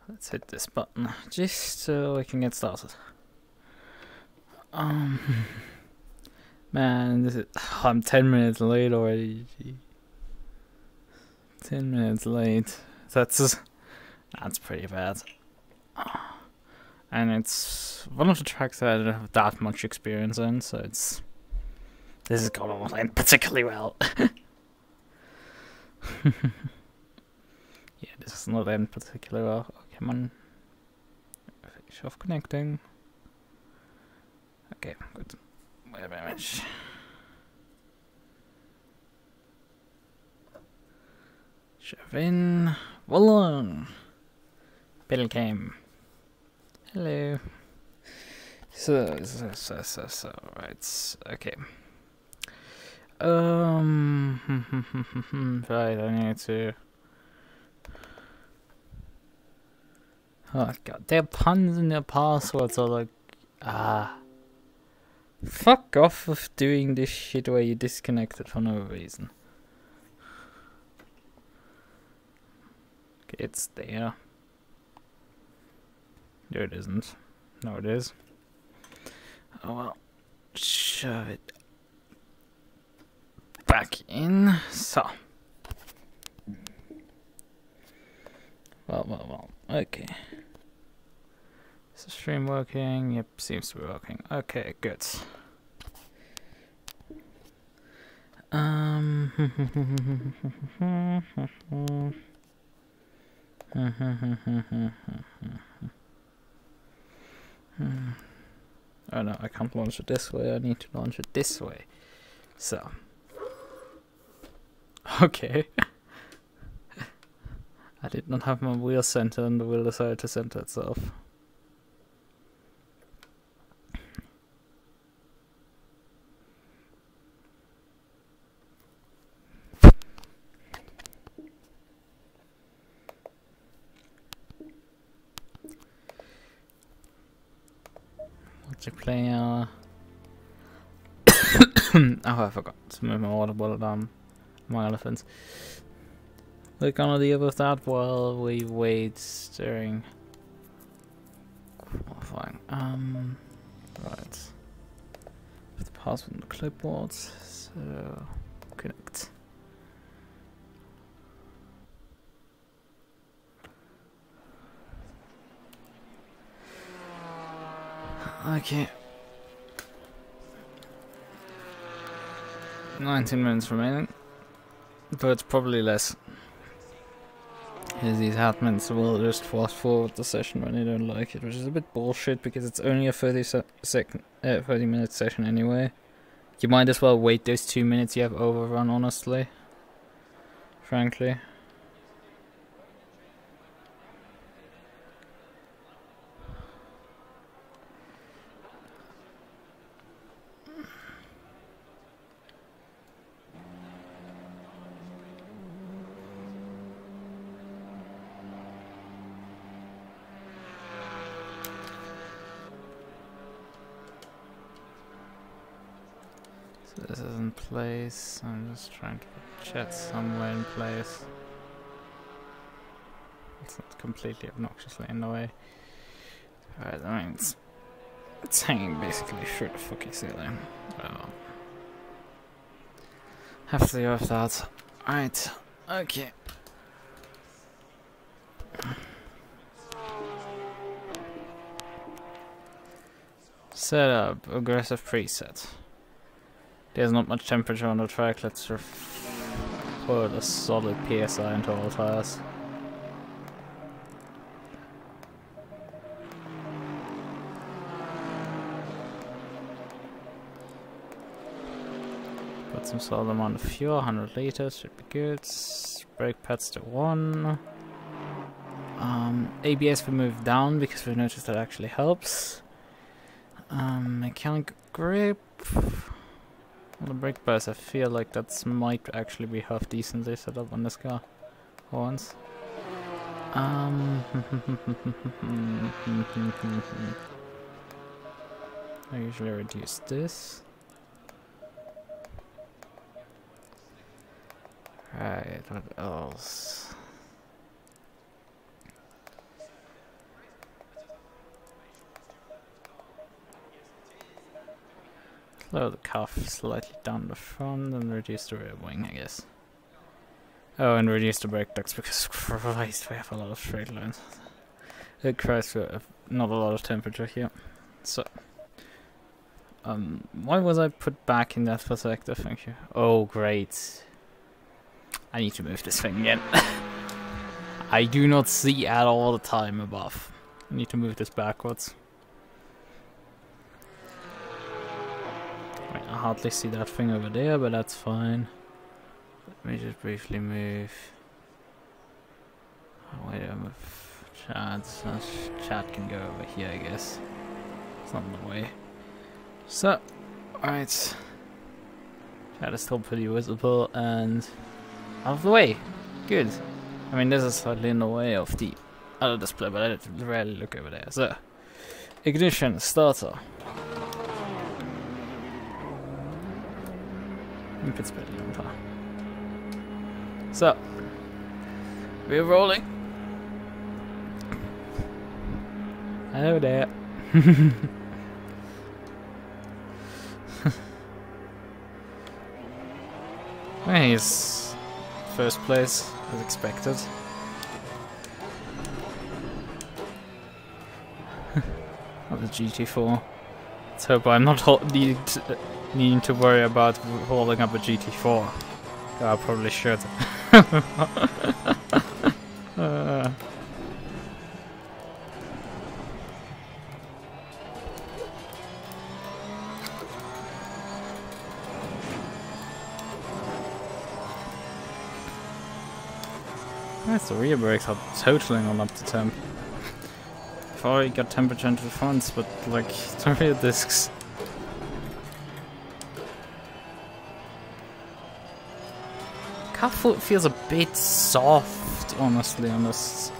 Let's hit this button just so we can get started. Man, I'm 10 minutes late already. 10 minutes late. That's pretty bad. And it's one of the tracks that I don't have that much experience in, so this is gonna end particularly well. Yeah, this is not end particularly well. Oh, come on. Finish off connecting. Okay, good. Wait a minute. Shove in. Voila! Bill came. Hello. So, right. Okay. Right, I need to. Oh god, their puns and their passwords are like, fuck off with doing this shit where you disconnect it for no reason. Okay, it's there. No, it isn't. No, it is. Oh well, shove it back in. So. Well. Okay. Is the stream working? Yep, seems to be working. Okay, good. Oh no, I can't launch it this way, I need to launch it this way. So. Okay. I did not have my wheel center and the wheel decided to center itself. Multiplayer. Oh, I forgot to move my water bottle down. My elephants. We're gonna deal with that while we wait during qualifying. Right. Put the password on the clipboard. So connect. Okay. 19 minutes remaining. But it's probably less. These admins will just fast forward the session when they don't like it, which is a bit bullshit because it's only a 30-minute session anyway. You might as well wait those 2 minutes you have overrun, honestly. Frankly. This is in place. I'm just trying to put chat somewhere in place. It's not completely obnoxiously in the way. Alright, I mean, it's hanging basically through the fucking ceiling. Well, have to deal with that. Alright, okay. Set up aggressive preset. There's not much temperature on the track, let's put a solid PSI into all tires. Put some solid amount of fuel, 100 liters, should be good. Brake pads to 1. ABS we move down because we noticed that actually helps. Mechanical grip. On the brake pads, I feel like that might actually be half decently set up on this car. Once. I usually reduce this. Right, what else? Slow the cuff slightly down the front and reduce the rear wing, I guess. Oh, and reduce the brake ducts because Christ, we have a lot of straight lines. Christ, we have not a lot of temperature here. So, why was I put back in that perspective? Thank you. Oh, great. I need to move this thing again. I do not see at all the time above. I need to move this backwards. I hardly see that thing over there, but that's fine. Let me just briefly move. Oh, wait, I'm chat can go over here, I guess. It's not in the way. So, alright. Chat is still pretty visible and out of the way. Good. I mean, this is slightly in the way of the other display, but I rarely look over there. So, ignition, starter. It's better than that. So, we're rolling. Hello there. Well, he's first place as expected. Of the GT4. Let's hope I'm not needing to worry about holding up a GT4. I probably should. Nice, the rear brakes are totally not up to temp. I've already got temperature into the fronts, but like the rear discs. Car foot feels a bit soft, honestly, on this.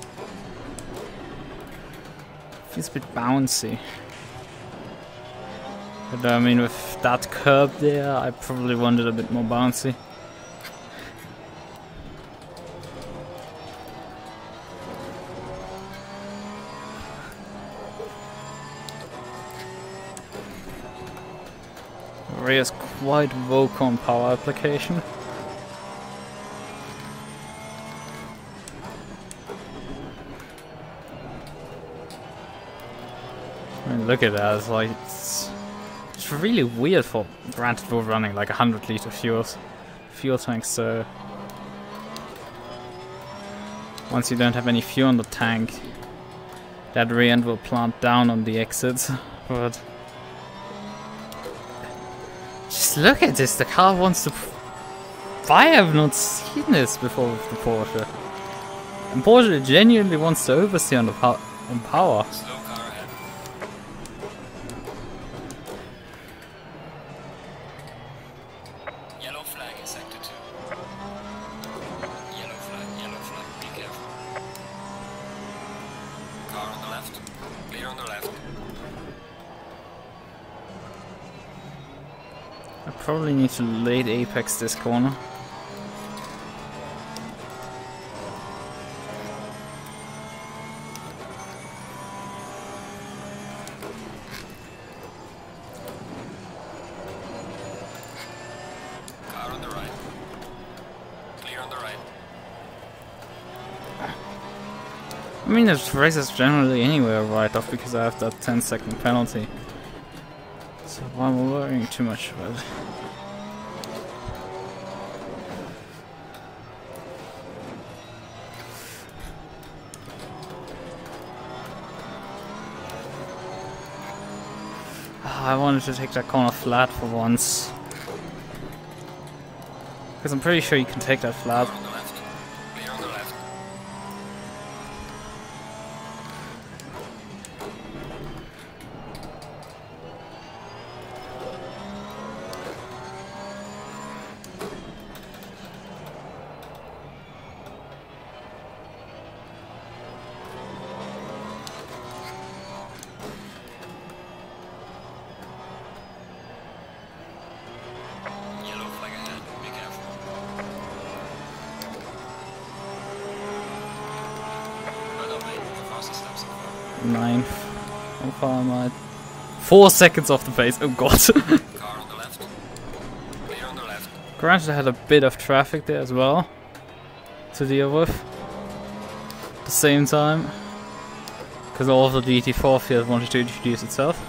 Feels a bit bouncy. But I mean, with that curb there, I probably wanted a bit more bouncy. The rear is quite vocal on power application. Look at that, it's like, it's really weird for, granted we're running like 100 litre fuel tanks, so once you don't have any fuel in the tank, that rear end will plant down on the exits, but just look at this, the car wants to, I have not seen this before with the Porsche, and Porsche genuinely wants to oversteer on the power. Probably need to late apex this corner. Car on the right. Clear on the right. I mean, this race is generally anywhere right off because I have that 10-second penalty. So why am I worrying too much about it? I wanted to take that corner flat for once. Because I'm pretty sure you can take that flat. On the left. Clear on the left. Yellow flag ahead. Be careful. Right on, mate. The fastest steps so far. 9th. How far am I? 4 seconds off the pace. Oh god. Car on the left. Granted, I had a bit of traffic there as well to deal with at the same time, because all of the GT4 field wanted to introduce itself.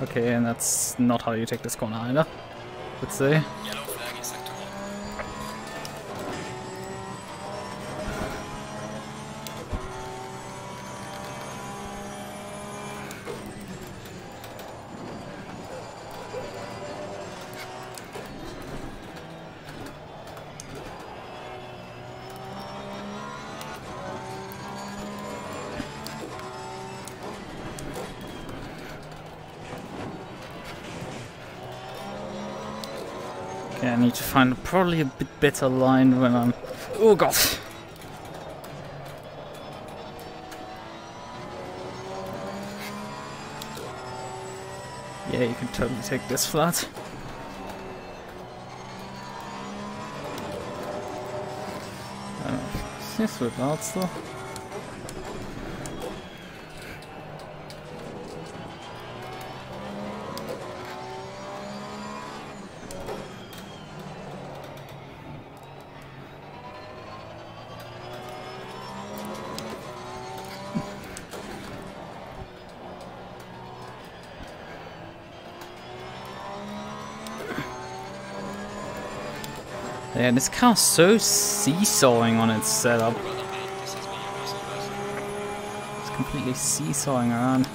Okay, and that's not how you take this corner either, let's say. Yellow flag in sector 1. Okay, I need to find probably a bit better line when I'm... Oh god! Yeah, you can totally take this flat. This would loud still. Yeah, this car's so seesawing on its setup. It's completely seesawing around.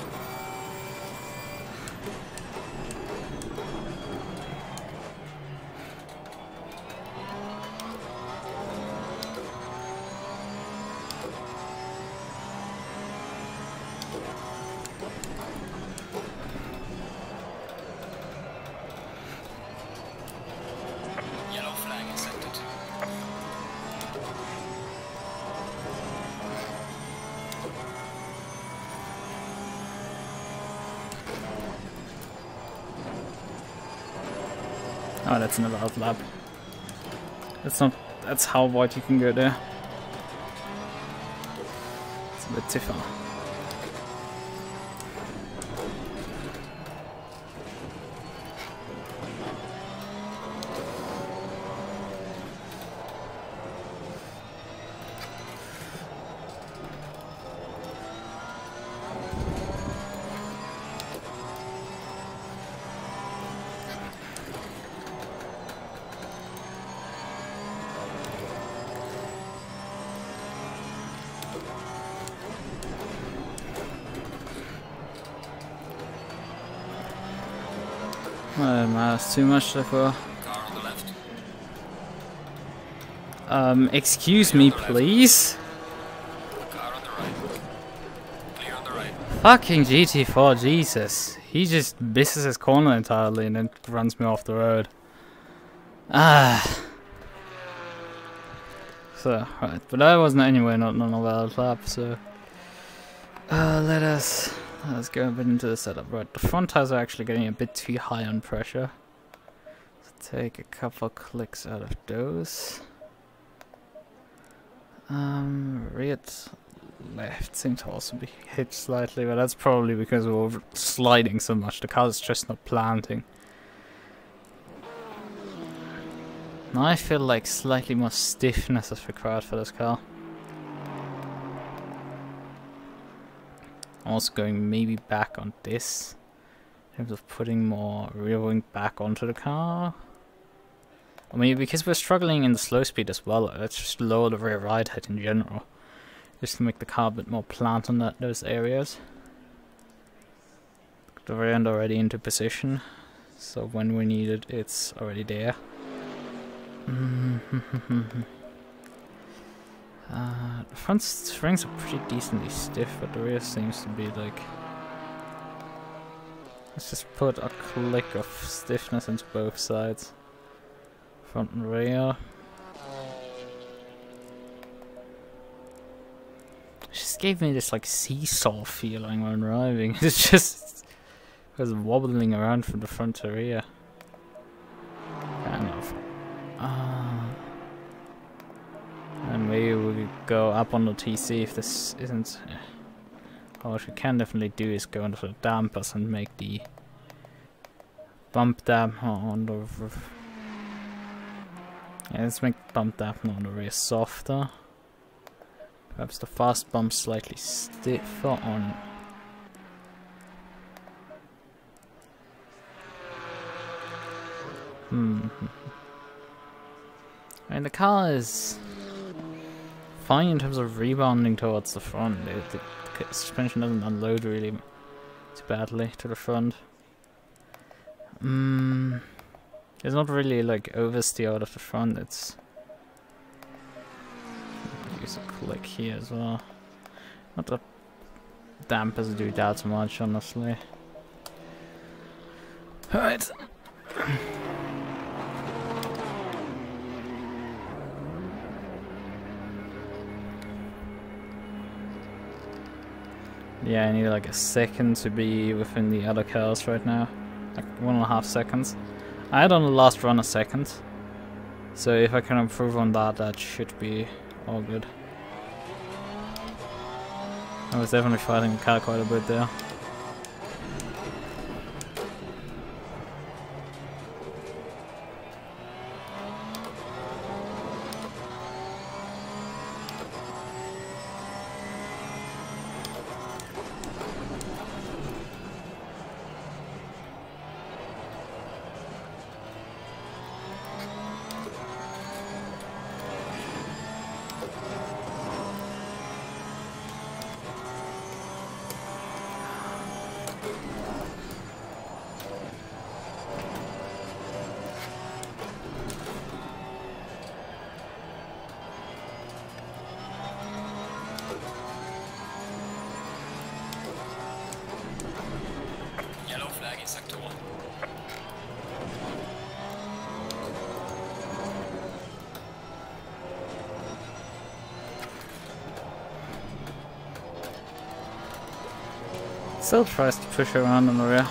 Oh, that's another out lap. That's not. That's how wide you can go there. It's a bit too far. That's too much so far. Car on the left. Excuse me, please? Car on the right. Clear on the right. Fucking GT4, Jesus. He just misses his corner entirely and then runs me off the road. Ah. So, right. But I wasn't anywhere not on a valid lap, so... Let's go a bit into the setup. Right, the front tires are actually getting a bit too high on pressure. So take a couple clicks out of those. Rear left seems to also be hit slightly, but that's probably because we're sliding so much. The car's just not planting. Now I feel like slightly more stiffness is required for this car. Also going maybe back on this in terms of putting more rear wing back onto the car. I mean, because we're struggling in the slow speed as well, let's just lower the rear ride head in general, just to make the car a bit more plant on those areas. The rear end already into position, so when we need it, it's already there. The front springs are pretty decently stiff, but the rear seems to be like... Let's just put a click of stiffness into both sides. Front and rear. It just gave me this like seesaw feeling when driving. It's just... I was wobbling around from the front to rear. Kind of. And maybe we could go up on the TC if this isn't... What we can definitely do is go into the dampers and make the bump damper on the yeah, let's make bump damper on the rear softer. Perhaps the fast bump slightly stiffer on. I mean, the car is fine in terms of rebounding towards the front. The suspension doesn't unload really too badly to the front. It's not really like oversteer out of the front. It's use a click here as well. Not that dampers do that much, honestly. Alright. Yeah, I need like a second to be within the other cars right now. Like 1.5 seconds. I had on the last run a second. So if I can improve on that, that should be all good. I was definitely fighting the car quite a bit there. Still tries to push around on the rear.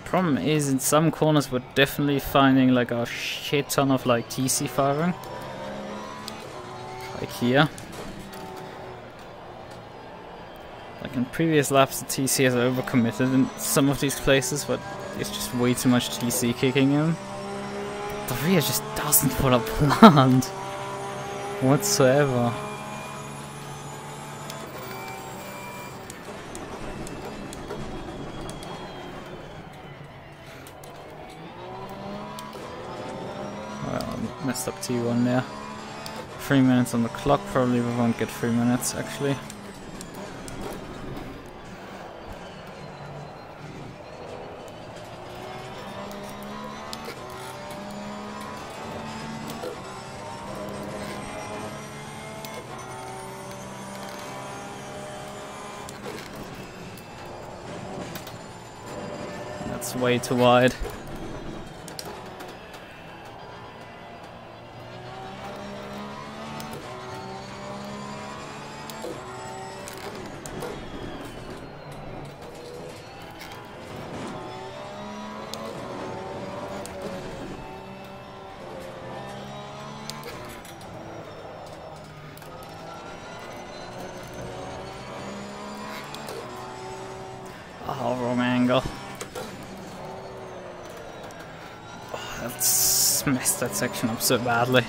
Problem is, in some corners we're definitely finding like a shit ton of like TC firing. Like here. Like in previous laps, the TC has overcommitted in some of these places, but it's just way too much TC kicking in. The rear just doesn't pull up plant whatsoever. Well, I messed up T1 there. 3 minutes on the clock, probably we won't get 3 minutes actually. That's way too wide. Oh, wrong angle. Oh, that's messed that section up so badly.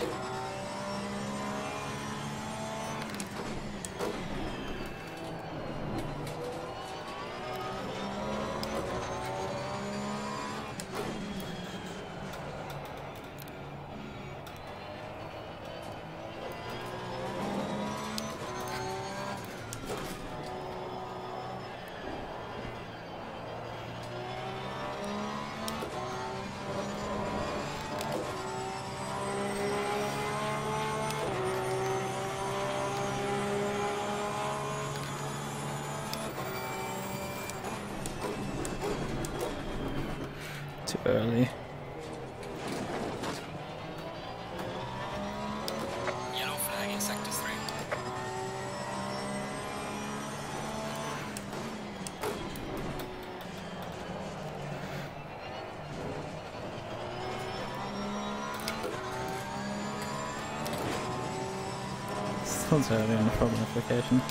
Too early. Yellow flag in sector 3. What's early on the problem application?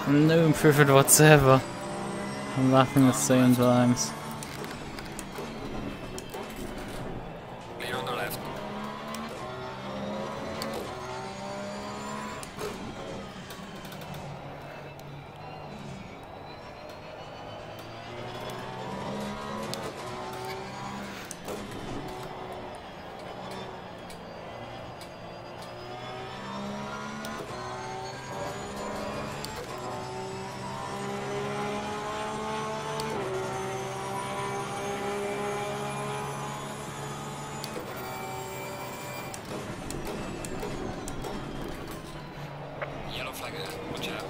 No improvement whatsoever. I'm laughing at the same times. Clear on the left. Yellow flag ahead. Watch out.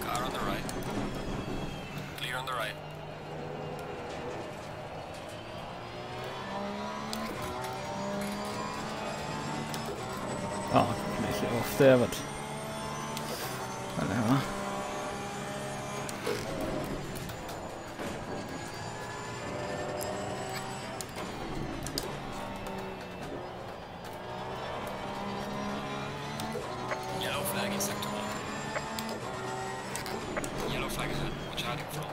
Car on the right. Clear on the right. Oh, completely off there, but whatever. Yellow flag in sector 1. Yellow flag ahead. Watch out in front.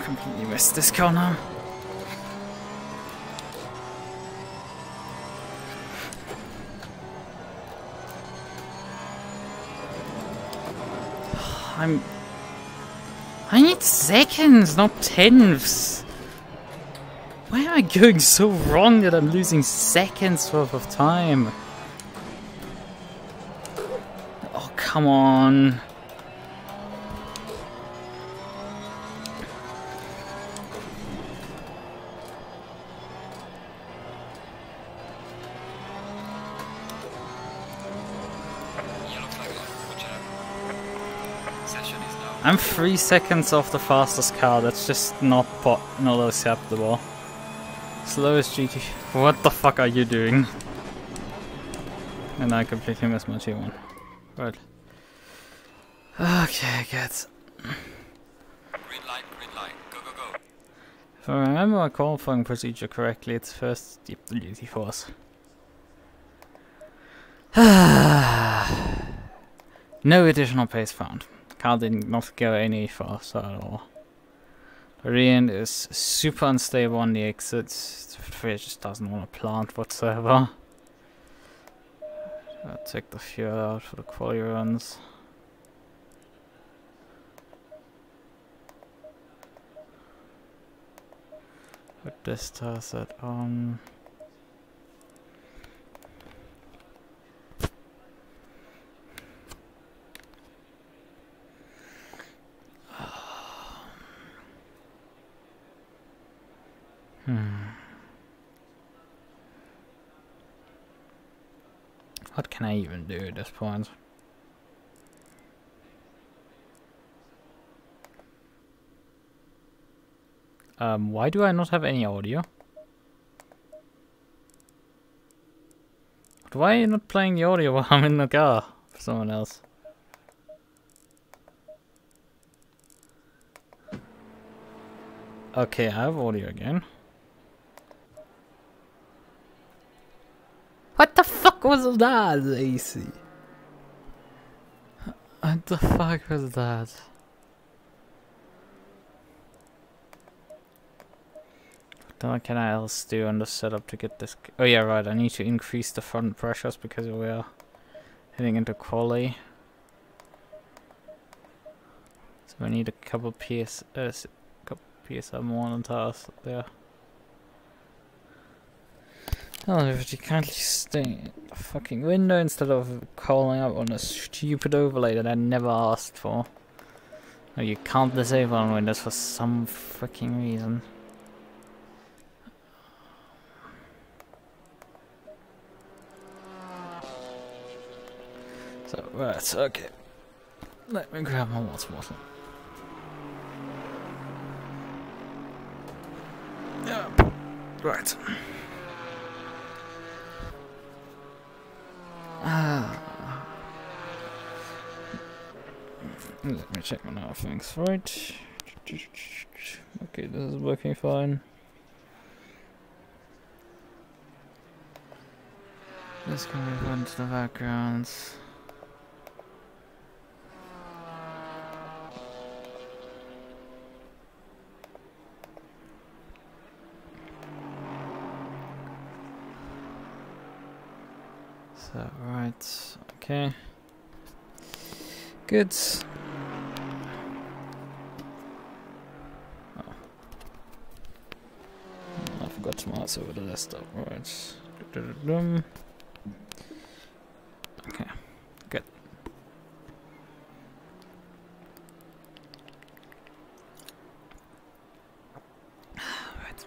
Completely missed this corner. I need seconds, not tenths. Why am I going so wrong that I'm losing seconds worth of time? Oh, come on. Yellow flag ahead. Watch out. Session is now. I'm 3 seconds off the fastest car. That's just not acceptable. Slowest GT. What the fuck are you doing? And I completely missed my T1. Right. Okay, get. Green light, green light. Go, go, go. If I remember my qualifying procedure correctly, it's first the GT4s. No additional pace found. Car did not go any faster at all. Radeon is super unstable on the exits. It just doesn't want to plant whatsoever. I'll take the fuel out for the quali runs. Put this tire set on. What can I even do at this point? Why do I not have any audio? Why are you not playing the audio while I'm in the car for someone else? Okay, I have audio again. What the fuck was that, AC? What the fuck was that? What can I else do on the setup to get this? Oh yeah, right. I need to increase the front pressures because we are heading into quali. So we need a couple PSI more on task there. Oh, if you can't stay in the fucking window instead of calling up on a stupid overlay that I never asked for. No, you can't disable on Windows for some fucking reason. So, right, okay. Let me grab my water bottle. Yeah, right. Let me check on our things, right? Okay, this is working fine. This can be put into the background. So, right, okay. Good. Oh. I forgot to mouse over the desktop, right. Okay, good. Right.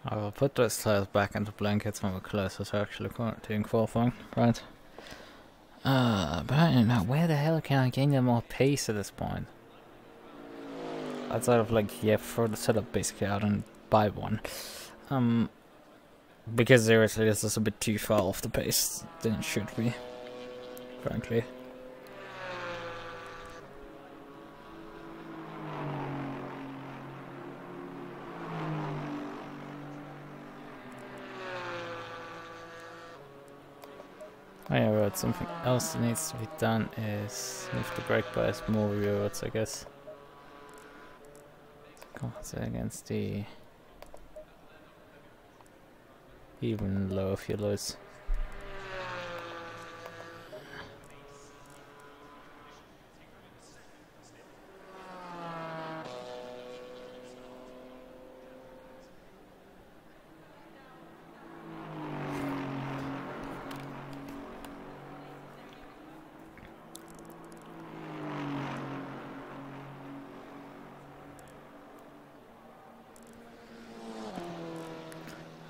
I will put those tiles back into blankets when we're closer to actually doing qualifying, right? But I don't know, where the hell can I gain more pace at this point? Outside of like, yeah, throw the setup basically out and buy one. Because seriously, this is a bit too far off the pace than it should be, frankly. Oh yeah, right, something else that needs to be done is move the brake bias more rewards, I guess. Compensate against the even lower fuel loads.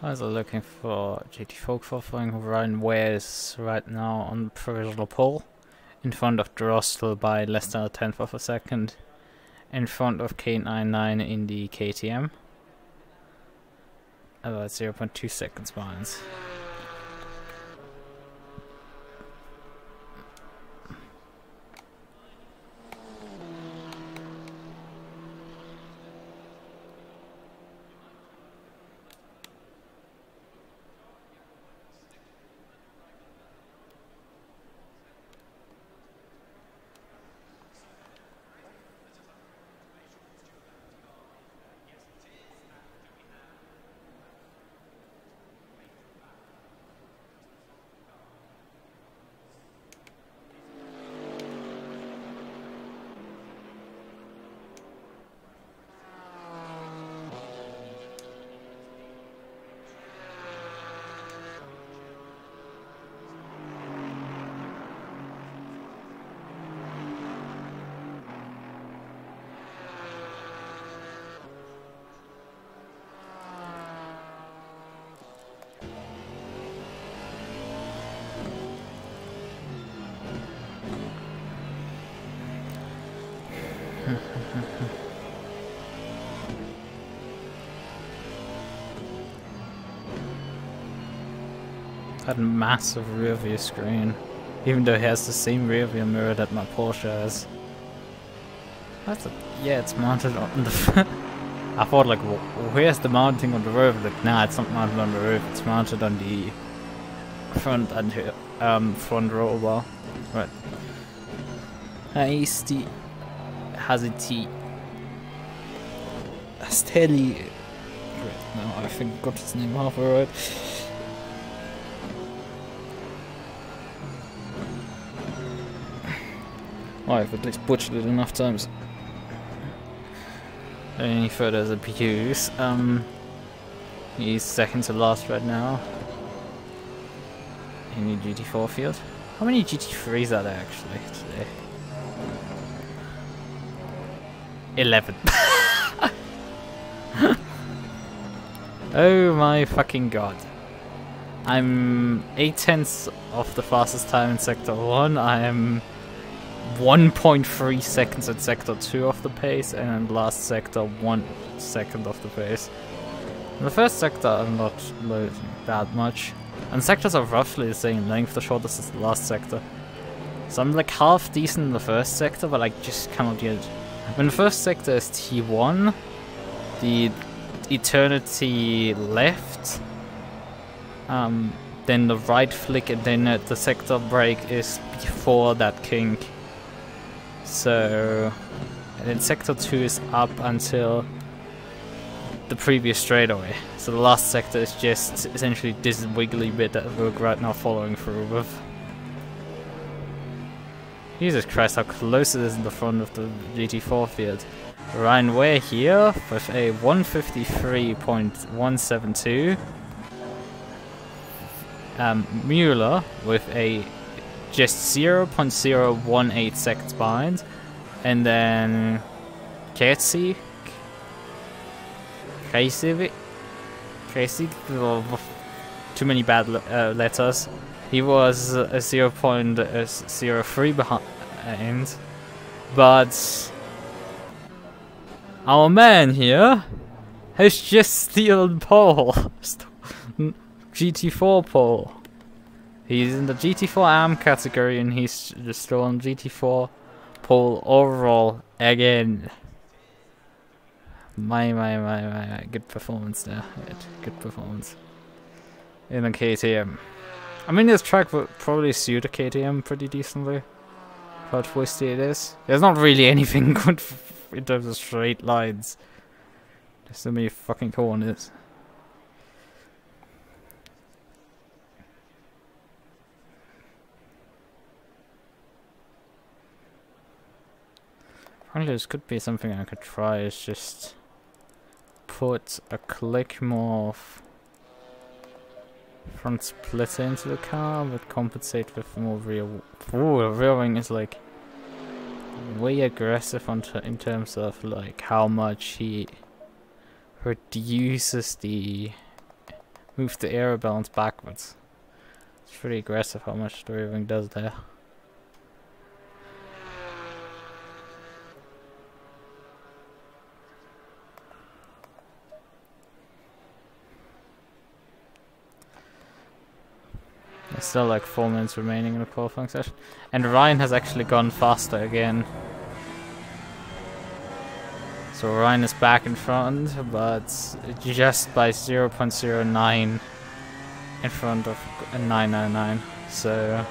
I was looking for GT4 qualifying. Ryan Ware's right now on provisional pole, in front of Drossel by less than a tenth of a second, in front of K99 in the KTM, about 0.2 seconds behind. That massive rear view screen, even though it has the same rear view mirror that my Porsche has. That's a, yeah, it's mounted on the I thought like, where's the mounting on the roof? Like, nah, it's not mounted on the roof. It's mounted on the front front row bar. Right. Hasty has a T. Steady. Wait, no, I think I got his name halfway right. Oh, I've at least butchered it enough times. Any further abuse? He's second to last right now in the GT4 field. How many GT3s are there actually today? 11. Oh my fucking god. I'm 8/10 of the fastest time in Sector 1. I am 1.3 seconds at Sector 2 of the pace, and in last sector 1 second of the pace. In the first sector I'm not losing that much. And sectors are roughly the same length, the shortest is the last sector. So I'm like half decent in the first sector, but like just cannot get... When the first sector is T1, the eternity left, then the right flick, and then the sector break is before that kink. So, and then sector 2 is up until the previous straightaway. So the last sector is just essentially this wiggly bit that we're right now following through with. Jesus Christ, how close it is in the front of the GT4 field. Ryan Ware here with a 153.172. Mueller with a just 0.018 seconds behind. And then Casey, too many bad letters. He was a 0.03 behind, but our man here has just stolen pole. GT4 pole. He's in the GT4 AM category and he's just stolen GT4 pole overall again. My, good performance there. Good performance. In a KTM. I mean, this track would probably suit a KTM pretty decently. How twisty it is. There's not really anything good in terms of straight lines. There's so many fucking corners. Frankly, this could be something I could try, is just put a click more of front splitter into the car, but compensate with more rear. Ooh, the rear wing is like way aggressive in terms of like how much he reduces the moves the aero balance backwards. It's pretty aggressive how much the rear wing does there. There's still like 4 minutes remaining in the qualifying session. And Ryan has actually gone faster again. So Ryan is back in front, but just by 0.09 in front of a 999. So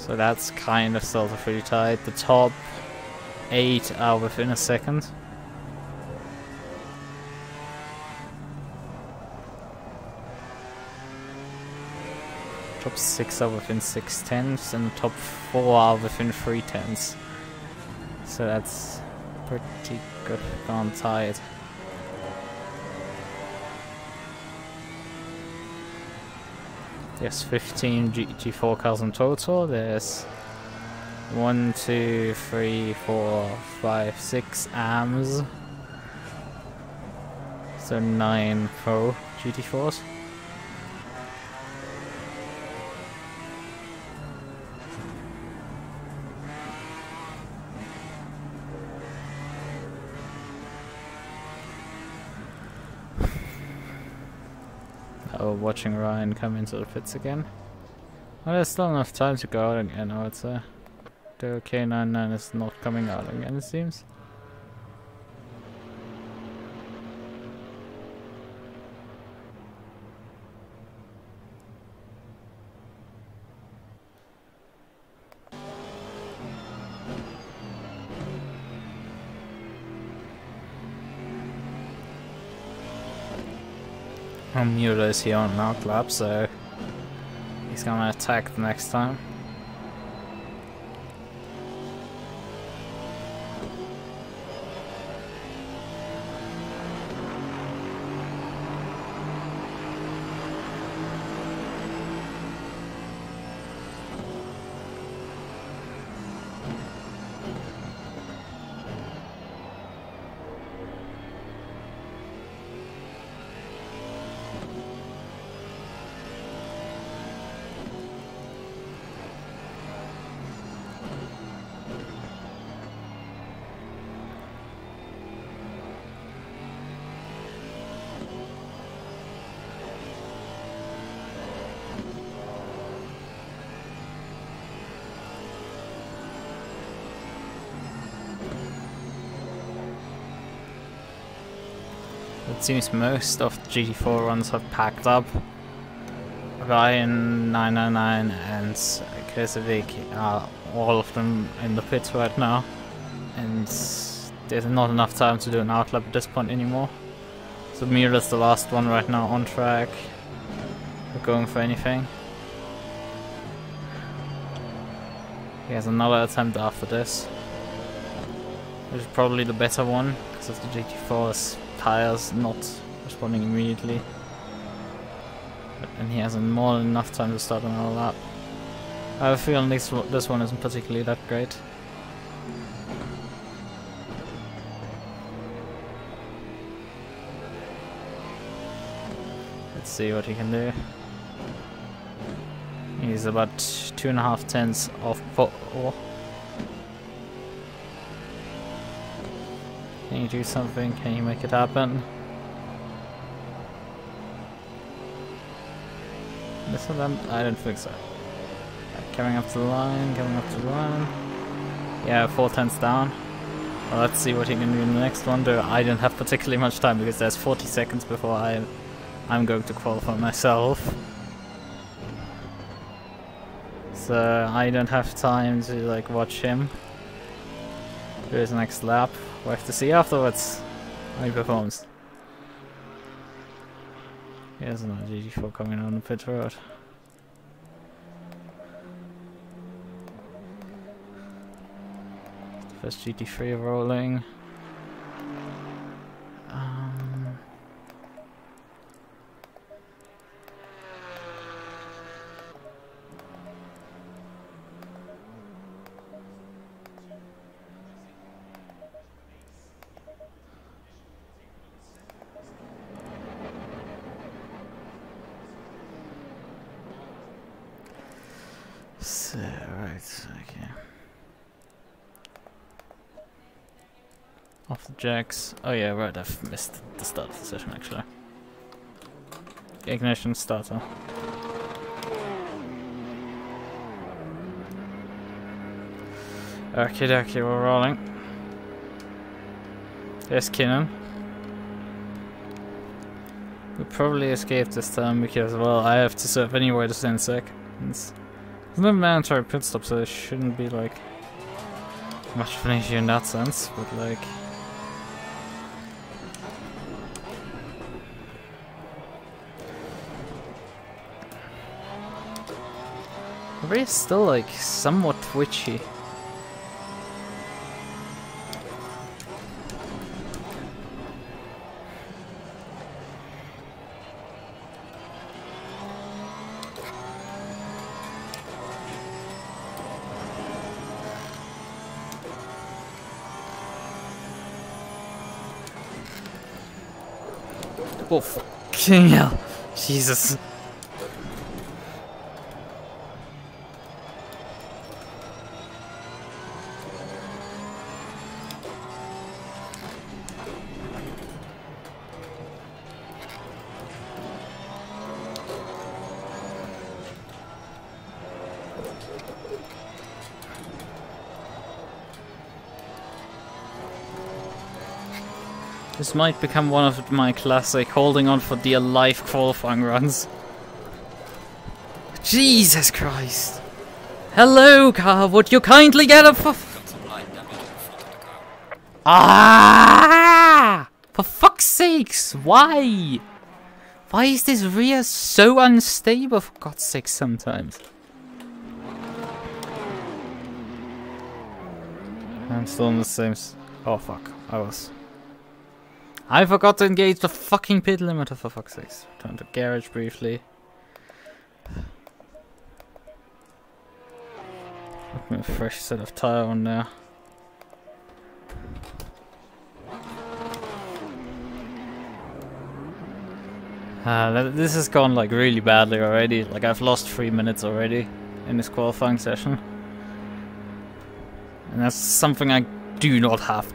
that's kind of still pretty tight. The top 8 are within a second. Top 6 are within 6/10, and the top 4 are within 3/10. So that's pretty good on tight. There's 15 GT4 cars in total. There's 1, 2, 3, 4, 5, 6 AMs. So 9 Pro GT4s. Watching Ryan come into the pits again. Well, there's still enough time to go out again, I would say. The K99 is not coming out again, it seems. Mueller is here on our club, so he's gonna attack the next time. It seems most of the GT4 runs have packed up. Ryan, 999 and Kresovic are all of them in the pits right now. And there's not enough time to do an outlap at this point anymore. So Mueller's the last one right now on track. We're going for anything. He has another attempt after this, which is probably the better one because of the GT4's tires not responding immediately. And he has more than enough time to start another lap. I have a feeling this one isn't particularly that great. Let's see what he can do. He's about 2.5 tenths off pole. Can you do something? Can you make it happen? This one, I don't think so. Coming up to the line, coming up to the line. Yeah, 4 tenths down. Well, let's see what he can do in the next one. Though I don't have particularly much time because there's 40 seconds before I'm going to qualify myself. So I don't have time to like watch him do his next lap. We'll have to see afterwards how he performs. Here's another GT4 coming on the pit road. First GT3 rolling. So, right, okay. Off the jacks. Oh yeah, right, I've missed the start of the session actually. Ignition starter. Okay, we're rolling. There's Kinnan. We probably escaped this time because, well, I have to serve anyway to 10 seconds. There's no mandatory pit stop, so there shouldn't be like much of an issue in that sense, but like the race is still like somewhat twitchy. Oh, fucking hell. Jesus. This might become one of my classic holding on for dear life qualifying runs. Jesus Christ! Hello, car, would you kindly get up for... Got some light damage in front of the car. Ah! For fuck's sakes, why? Why is this rear so unstable, for God's sake, sometimes? I'm still in the same... Oh fuck, I forgot to engage the fucking pit limiter, for fuck's sake. Return to garage briefly. Put me a fresh set of tire on there. This has gone like really badly already. Like I've lost 3 minutes already in this qualifying session. And that's something I do not have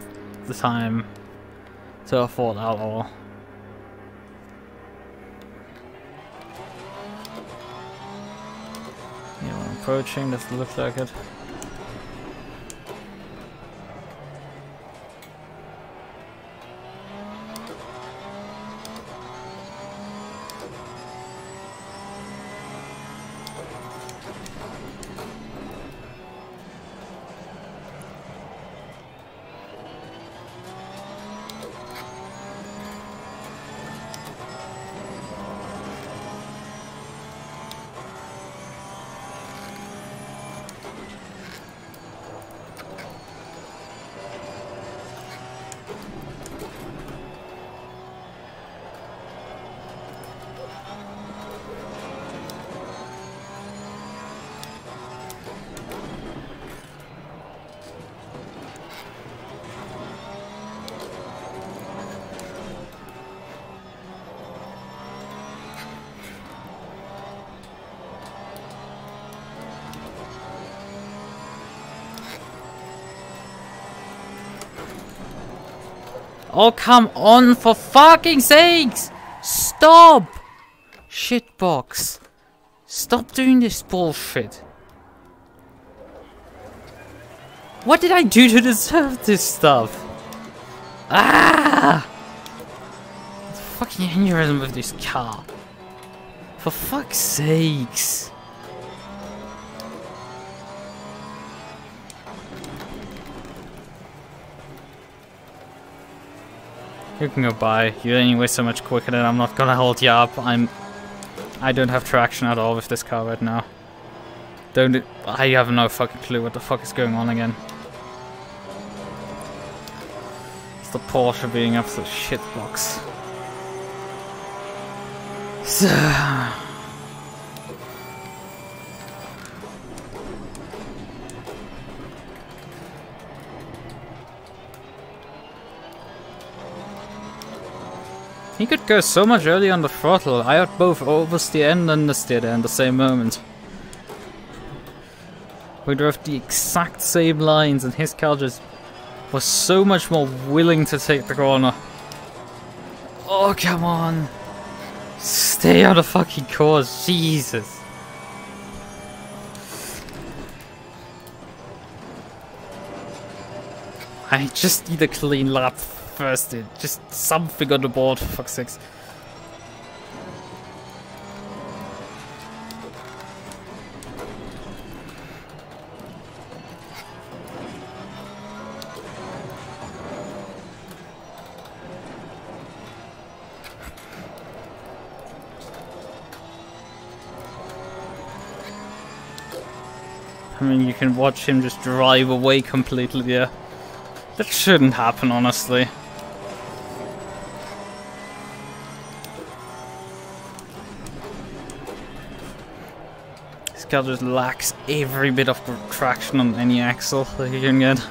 the time to afford at all. Yeah, I'm approaching, doesn't look like it. Oh, come on, for fucking sakes! Stop! Shitbox. Stop doing this bullshit. What did I do to deserve this stuff? Ah! It's fucking aneurysm with this car. For fuck's sakes. You can go by. You're anyway so much quicker than I'm not gonna hold you up. I don't have traction at all with this car right now. I have no fucking clue what the fuck is going on again. It's the Porsche being absolute shitbox. So... He could go so much earlier on the throttle. I had both oversteer and understeer there in the same moment. We drove the exact same lines and his car just was so much more willing to take the corner. Oh, come on. Stay on the fucking course, Jesus. I just need a clean lap first, dude. Just something on the board, for fuck's sakes. I mean, you can watch him just drive away completely there. That shouldn't happen, honestly. This car just lacks every bit of traction on any axle that you can get.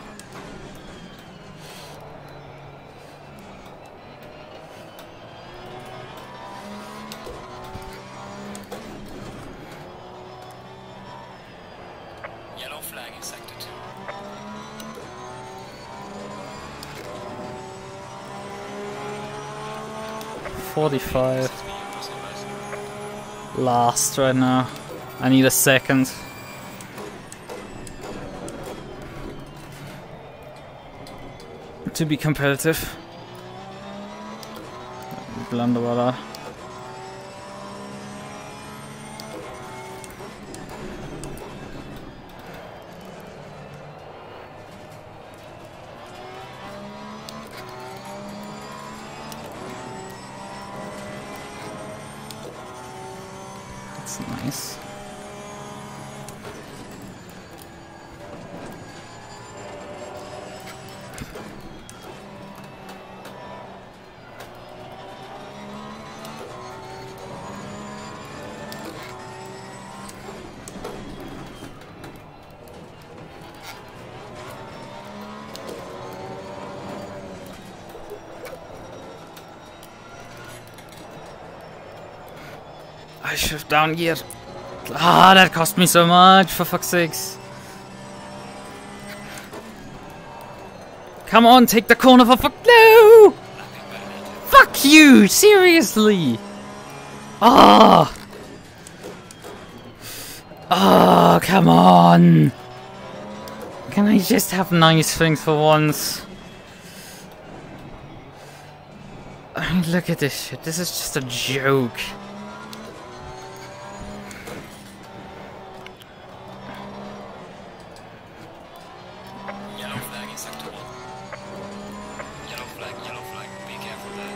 Yellow flag in sector 2. 45. Last right now. I need a second. To be competitive. blunt about that. That's nice. I should have down geared. Ah, that cost me so much, for fuck's sakes. Come on, take the corner for fuck. No! Fuck you, seriously. Ah. Oh, come on. Can I just have nice things for once? I mean, look at this shit. This is just a joke. Yellow flag, be careful there.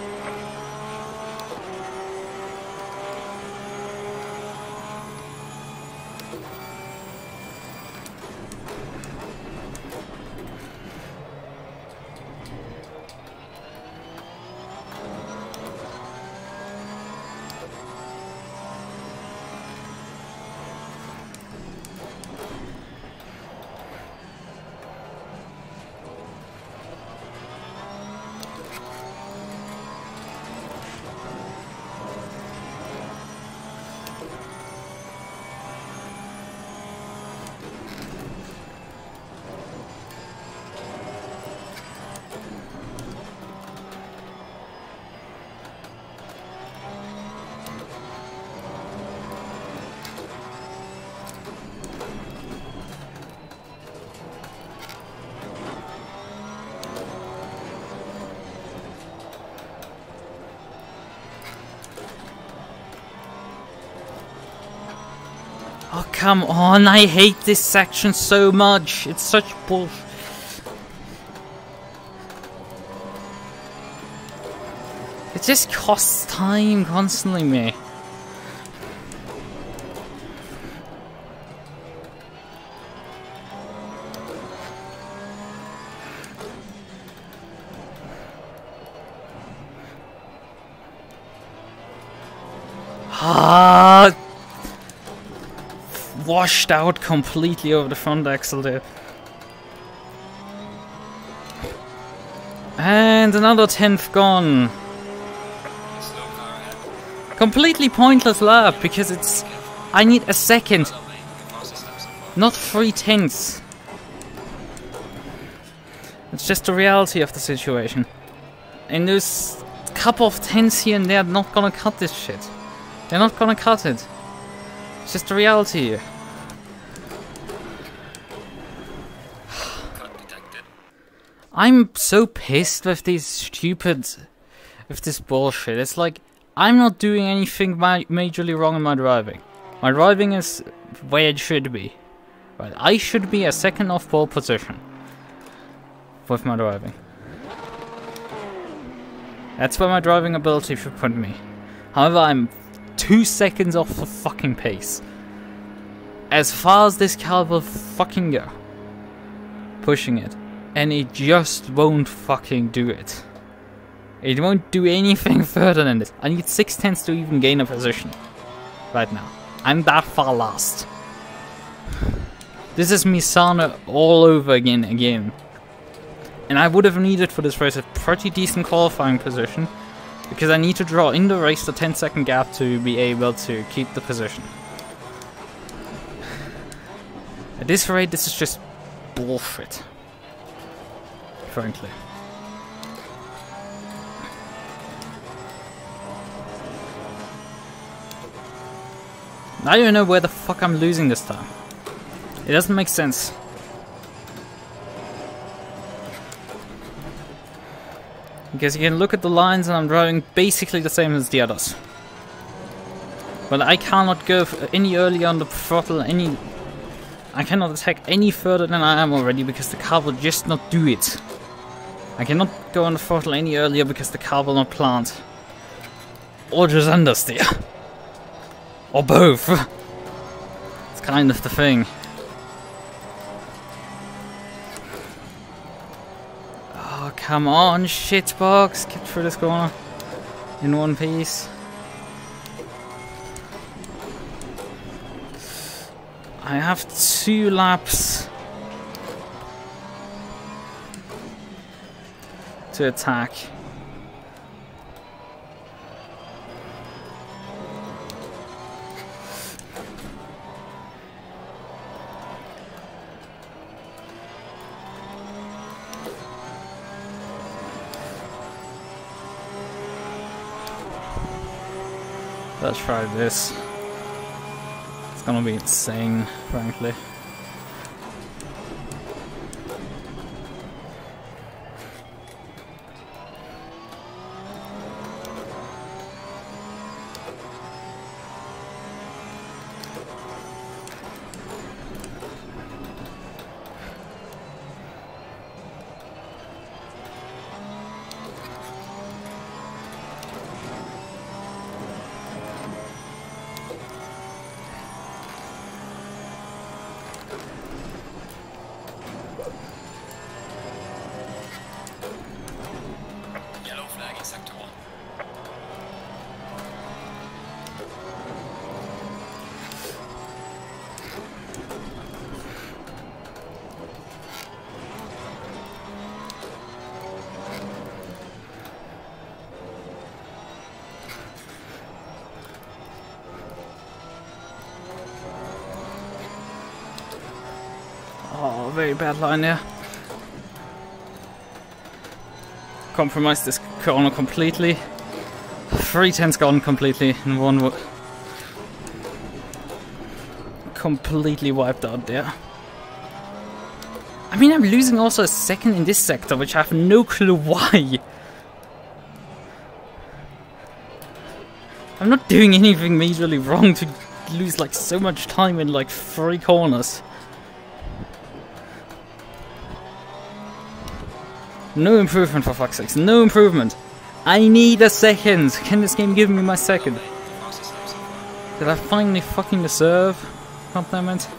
Oh, come on, I hate this section so much. It's such bullshit. It just costs time constantly, mate. Ah, washed out completely over the front axle there. And another 10th gone. Completely pointless lap because it's... I need a second, not 3/10. It's just the reality of the situation. And those couple of tenths here and there are not gonna cut this shit. They're not gonna cut it. It's just the reality here. I'm so pissed with these stupid... with this bullshit. It's like, I'm not doing anything majorly wrong in my driving. My driving is where it should be. Right, I should be a second off pole position. With my driving. That's where my driving ability should put me. However, I'm 2 seconds off the fucking pace. As far as this car will fucking go. Pushing it. And it just won't fucking do it. It won't do anything further than this. I need 6/10 to even gain a position. Right now. I'm that far last. This is Misano all over again. And I would have needed for this race a pretty decent qualifying position. Because I need to draw in the race the 10-second gap to be able to keep the position. At this rate, this is just bullshit. Frankly. I don't know where the fuck I'm losing this time. It doesn't make sense. Because you can look at the lines and I'm driving basically the same as the others. But I cannot go any earlier on the throttle, I cannot attack any further than I am already because the car will just not do it. I cannot go on the throttle any earlier because the car will not plant. Or just understeer. Or both. It's kind of the thing. Oh, come on, shitbox. Get through this corner in one piece. I have 2 laps to attack. Let's try this. It's gonna be insane, frankly. Oh, very bad line there. Compromised this corner completely. 3/10 gone completely, and one completely wiped out there. I mean, I'm losing also a second in this sector, which I have no clue why. I'm not doing anything majorly wrong to lose like so much time in like 3 corners. No improvement, for fuck's sakes, no improvement. I need a second. Can this game give me my second? Did I finally fucking deserve? Compliment.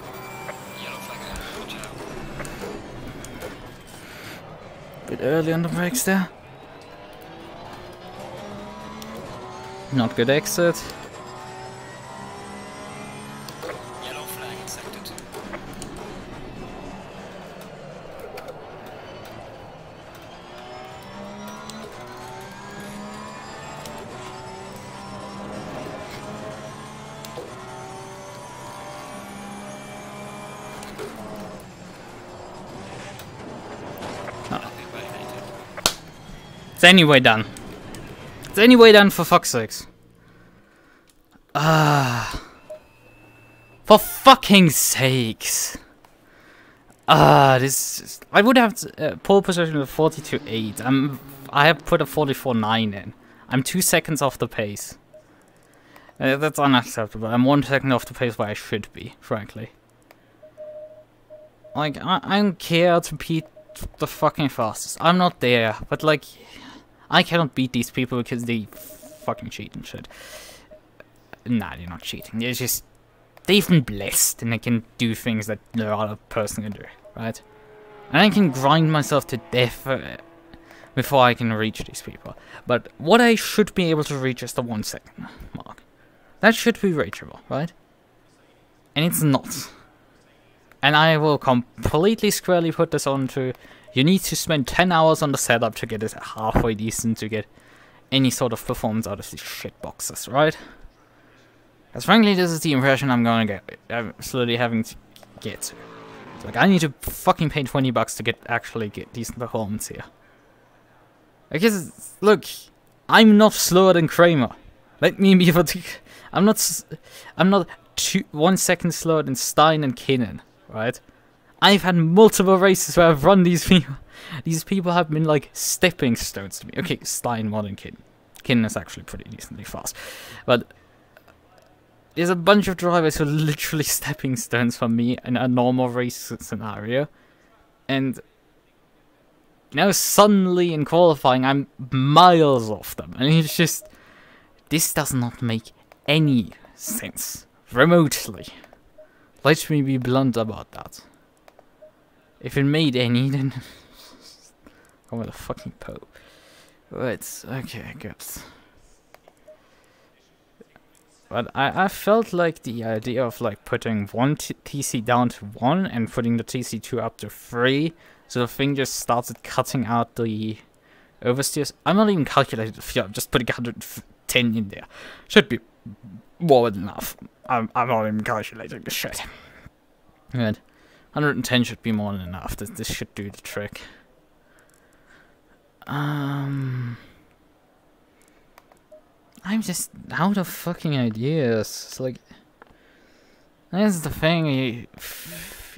Bit early on the brakes there. Not good exit. Yellow flag in sector 2. It's anyway done. It's anyway done, for fuck's sakes. For fucking sakes. This... I would have pole position of 42.8. I have put a 44.9 in. I'm 2 seconds off the pace. That's unacceptable. I'm 1 second off the pace where I should be, frankly. Like, I don't care to beat the fucking fastest. I'm not there, but like... I cannot beat these people because they fucking cheat and shit. Nah, they're not cheating. They're just... They've been blessed and they can do things that no other person can do, right? And I can grind myself to death before I can reach these people. But what I should be able to reach is the 1 second mark. That should be reachable, right? And it's not. And I will completely squarely put this on to... You need to spend 10 hours on the setup to get it halfway decent, to get any sort of performance out of these shit boxes, right? Because frankly, this is the impression I'm gonna get. I'm slowly having to get to. It's like, I need to fucking pay 20 bucks to actually get decent performance here. Because, look, I'm not slower than Kramer. Let me be able to... I'm not 1 second slower than Stein and Kinnan, right? I've had multiple races where I've run these people. These people have been like stepping stones to me. Okay, Stein, Modern Kid. Kid is actually pretty decently fast. But there's a bunch of drivers who are literally stepping stones for me in a normal race scenario. And now suddenly in qualifying, I'm miles off them. And it's just, this does not make any sense. Remotely. Let me be blunt about that. If it made any, then... I'm with a fucking Pope. Right, okay, good. But I felt like the idea of like putting one TC down to 1 and putting the TC2 up to 3, so the thing just started cutting out the oversteers. I'm not even calculating the fuel, I'm just putting 110 in there. Should be more than enough. I'm not even calculating the shit. Good. 110 should be more than enough. This should do the trick. I'm just out of fucking ideas. It's like, that's the thing.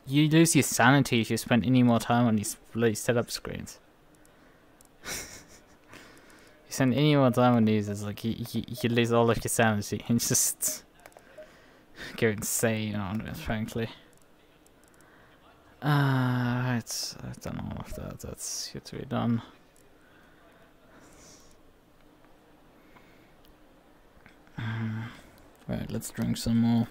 You lose your sanity if you spend any more time on these bloody setup screens. You spend any more time on these, it's like you lose all of your sanity and just go insane on it, frankly. Right, I've done all of that. That's yet to be done. Right, let's drink some more.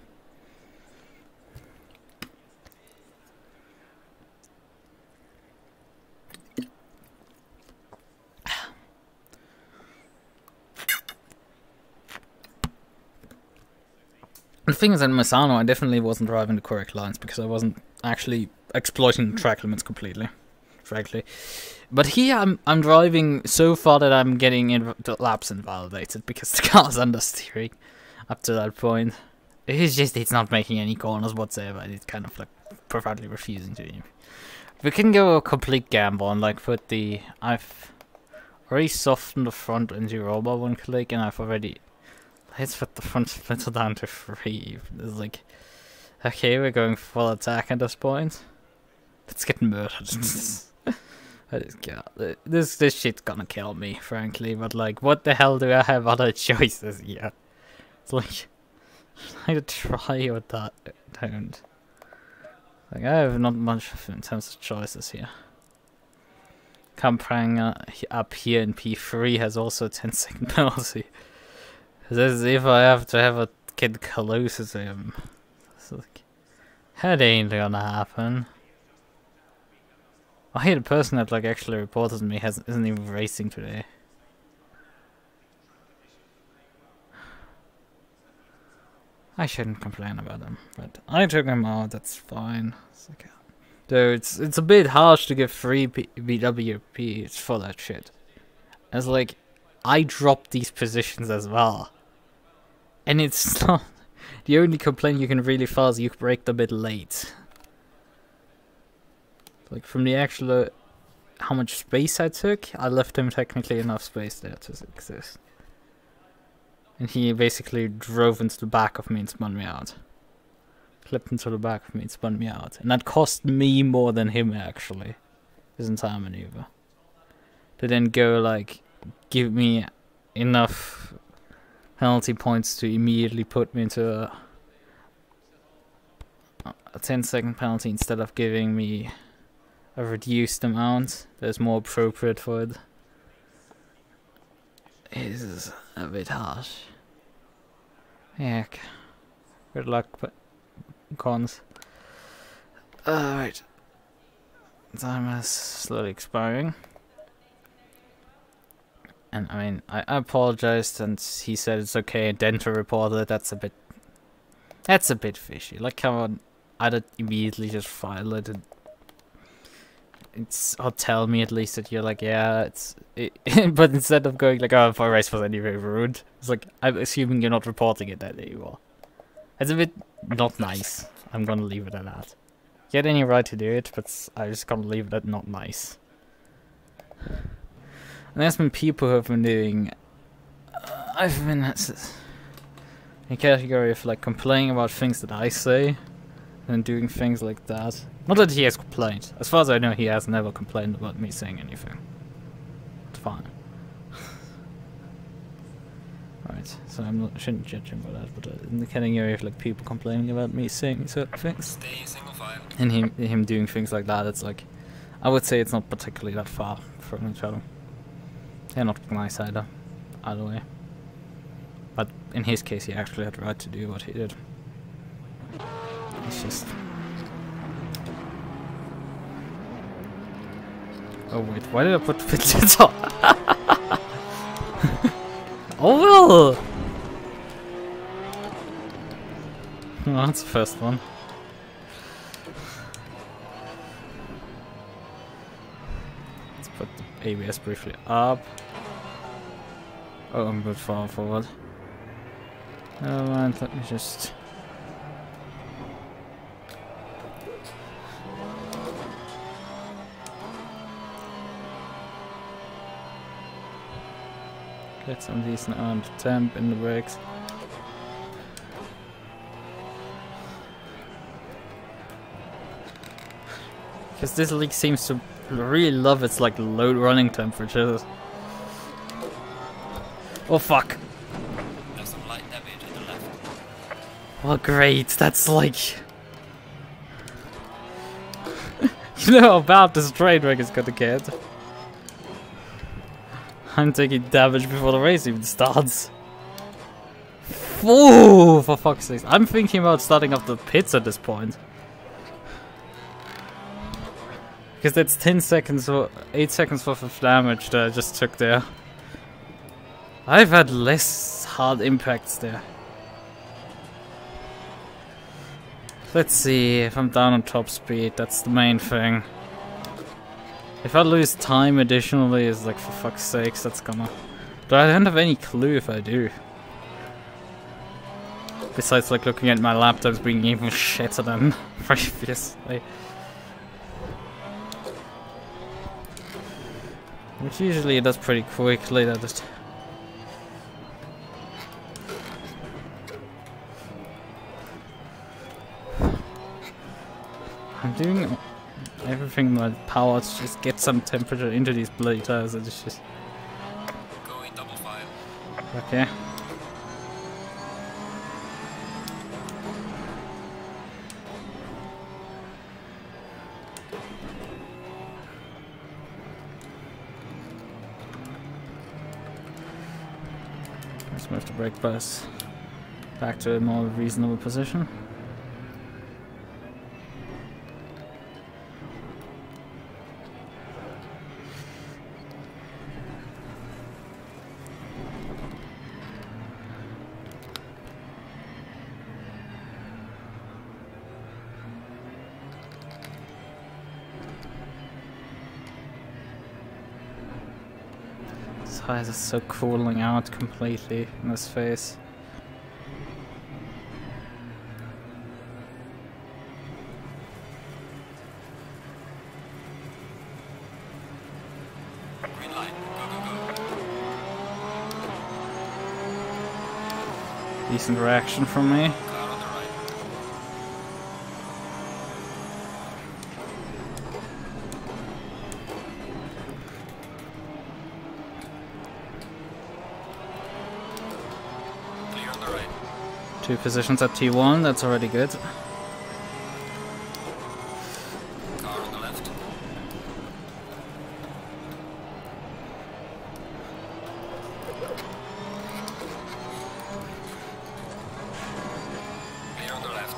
The thing is, in Misano, I definitely wasn't driving the correct lines because I wasn't actually exploiting the track limits completely, frankly. But here, I'm driving so far that I'm getting the laps invalidated because the car's understeering up to that point. It's just, it's not making any corners whatsoever. It's kind of like profoundly refusing to. We can go a complete gamble and like put the... I've already softened the front anti-roll one click, and I've already... Let's put the front splitter down to 3. It's like, okay, we're going full attack at this point. Let's get murdered. This shit's gonna kill me, frankly. But like, what the hell do I have other choices here? It's like, I try with that. Don't. Like, I have not much in terms of choices here. Comparing up here in P3 has also a 10-second penalty. As if I have to have a kid close to him. It's like, that ain't gonna happen. I hate the person that like actually reported me isn't even racing today. I shouldn't complain about him, but I took him out. That's fine. It's like, though it's a bit harsh to give free BWP for that shit. It's like, I dropped these positions as well. And it's not... The only complaint you can really file is you break a bit late. Like, from the actual... how much space I took, I left him technically enough space there to exist. And he basically drove into the back of me and spun me out. Clipped into the back of me and spun me out. And that cost me more than him, actually. His entire maneuver. To then go, like, give me enough penalty points to immediately put me into a 10-second penalty instead of giving me a reduced amount that's more appropriate for it. It is a bit harsh. Yeah. Good luck, cons. Alright. Time is slowly expiring. And I mean, I apologized, and he said it's okay. And then to report it, that's a bit fishy. Like, come on, I'd immediately just file it, and or tell me at least that you're like, yeah, but instead of going like, oh, if our race was anyway ruined, it's like, I'm assuming you're not reporting it then anymore. It's a bit not nice. I'm gonna leave it at that. You had any right to do it, but I'm just gonna leave it at not nice. And there's been people who have been doing... I've been in a category of like complaining about things that I say and doing things like that. Not that he has complained. As far as I know, he has never complained about me saying anything. It's fine. Right, so I shouldn't judge him for that, but in the Canning area, like people complaining about me saying certain things, Stay single file. and him doing things like that, it's like, I would say it's not particularly that far from each other. They're not nice either way. But in his case, he actually had the right to do what he did. It's just... Oh wait, why did I put fidgets on? Oh well! Oh, that's the first one. Let's put the ABS briefly up. Oh, I'm a bit far forward. Never mind, let me just... get some decent amount of temp in the brakes. Because this league seems to really love its like low running temperatures. Oh fuck! There's some light damage to the left. Oh great, that's like... You know how bad this train wreck is gonna get. I'm taking damage before the race even starts. Ooh, for fuck's sake. I'm thinking about starting up the pits at this point. Because that's 10 seconds or 8 seconds worth of damage that I just took there. I've had less hard impacts there. Let's see if I'm down on top speed, that's the main thing. If I lose time additionally, it's like for fuck's sakes, that's gonna... But I don't have any clue if I do. Besides like looking at my laptops being even shitter than previously. Which usually it does pretty quickly, that just... I'm doing everything in my power to just get some temperature into these bloody tires. It's just... Going double file. Okay. Let's move the brake bus back to a more reasonable position. Tires are so cooling out completely in this phase. Green light. Go, go, go. Decent reaction from me. Car on the right. Clear on the right. 2 positions at T1, that's already good. Car on the left. Clear on the left.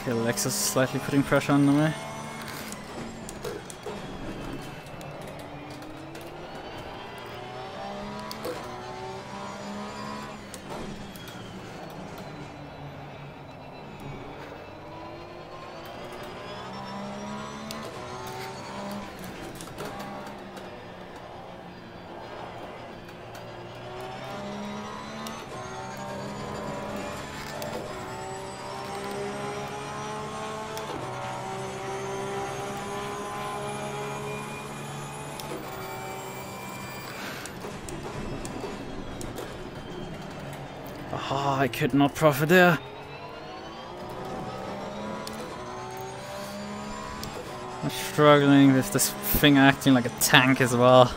Okay, Lexus is slightly putting pressure on me. Oh, I could not profit there. I'm struggling with this thing acting like a tank as well.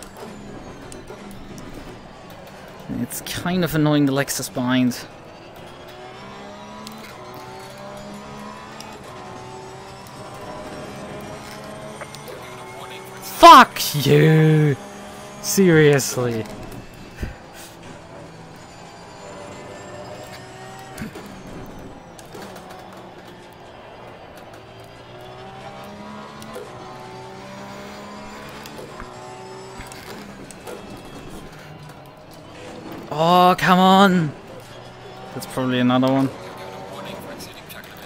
It's kind of annoying the Lexus behind. Fuck you! Seriously. Oh, come on! That's probably another one.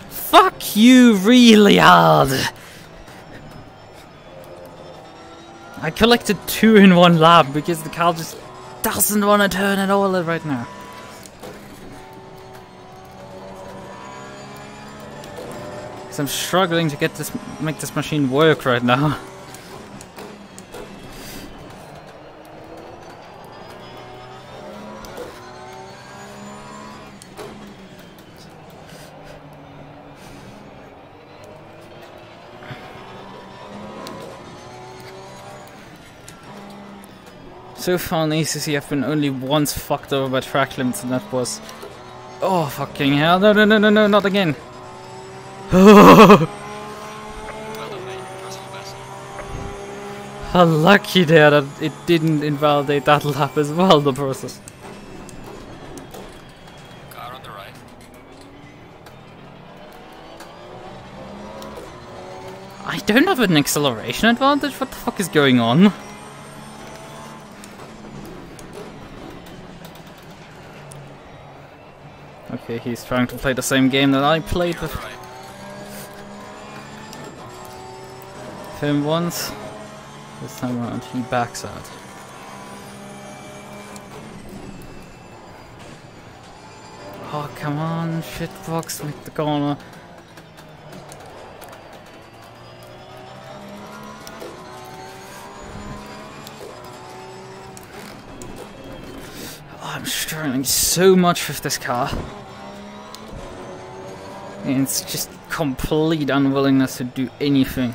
Fuck you really hard! I collected 2 in 1 lap because the car just doesn't want to turn at all right now. Because I'm struggling to get this, make this machine work right now. So far in ACC I've been only once fucked over by track limits, and that was... Oh fucking hell, no, not again! How lucky there that it didn't invalidate that lap as well, the process. Car on the right. I don't have an acceleration advantage, what the fuck is going on? Okay, he's trying to play the same game that I played with him once. This time around, he backs out. Oh, come on, shitbox, make the corner. Oh, I'm struggling so much with this car. And it's just complete unwillingness to do anything.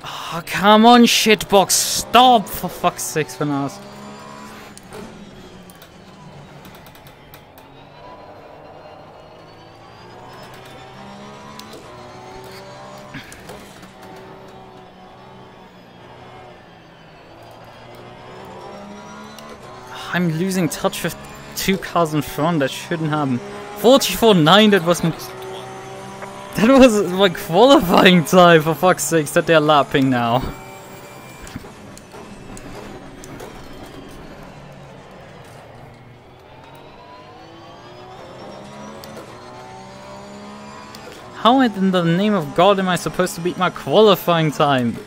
Oh, come on, shitbox, stop for fuck's sake for now. I'm losing touch with 2 cars in front, that shouldn't happen. 44.9, that was my qualifying time, for fuck's sake, that they're lapping now. How in the name of God am I supposed to beat my qualifying time?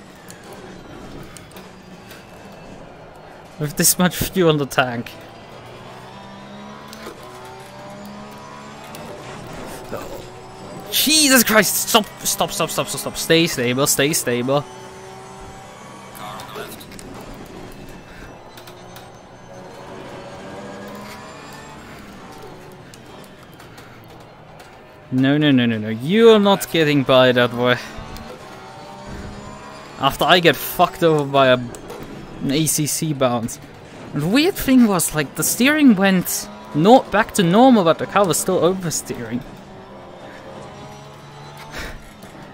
With this much fuel in the tank. Jesus Christ! Stop! Stay stable, stay stable. Car on the left. No. You're not getting by that way. After I get fucked over by an ACC bounce. And the weird thing was, like, the steering went back to normal, but the car was still oversteering.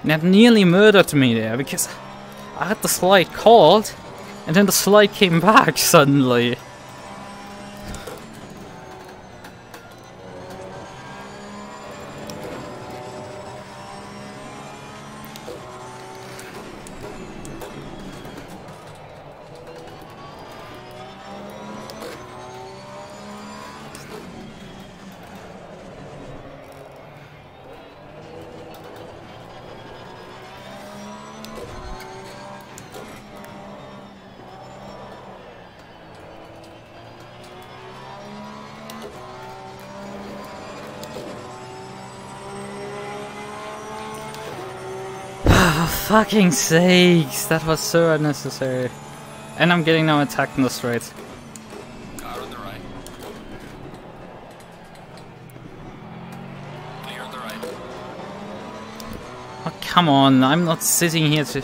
And that nearly murdered me there, because I had the slide called, and then the slide came back suddenly. Oh, fucking sakes. That was so unnecessary. And I'm getting now attacked in the straight. Car on the right. Clear on the right. Oh, come on. I'm not sitting here to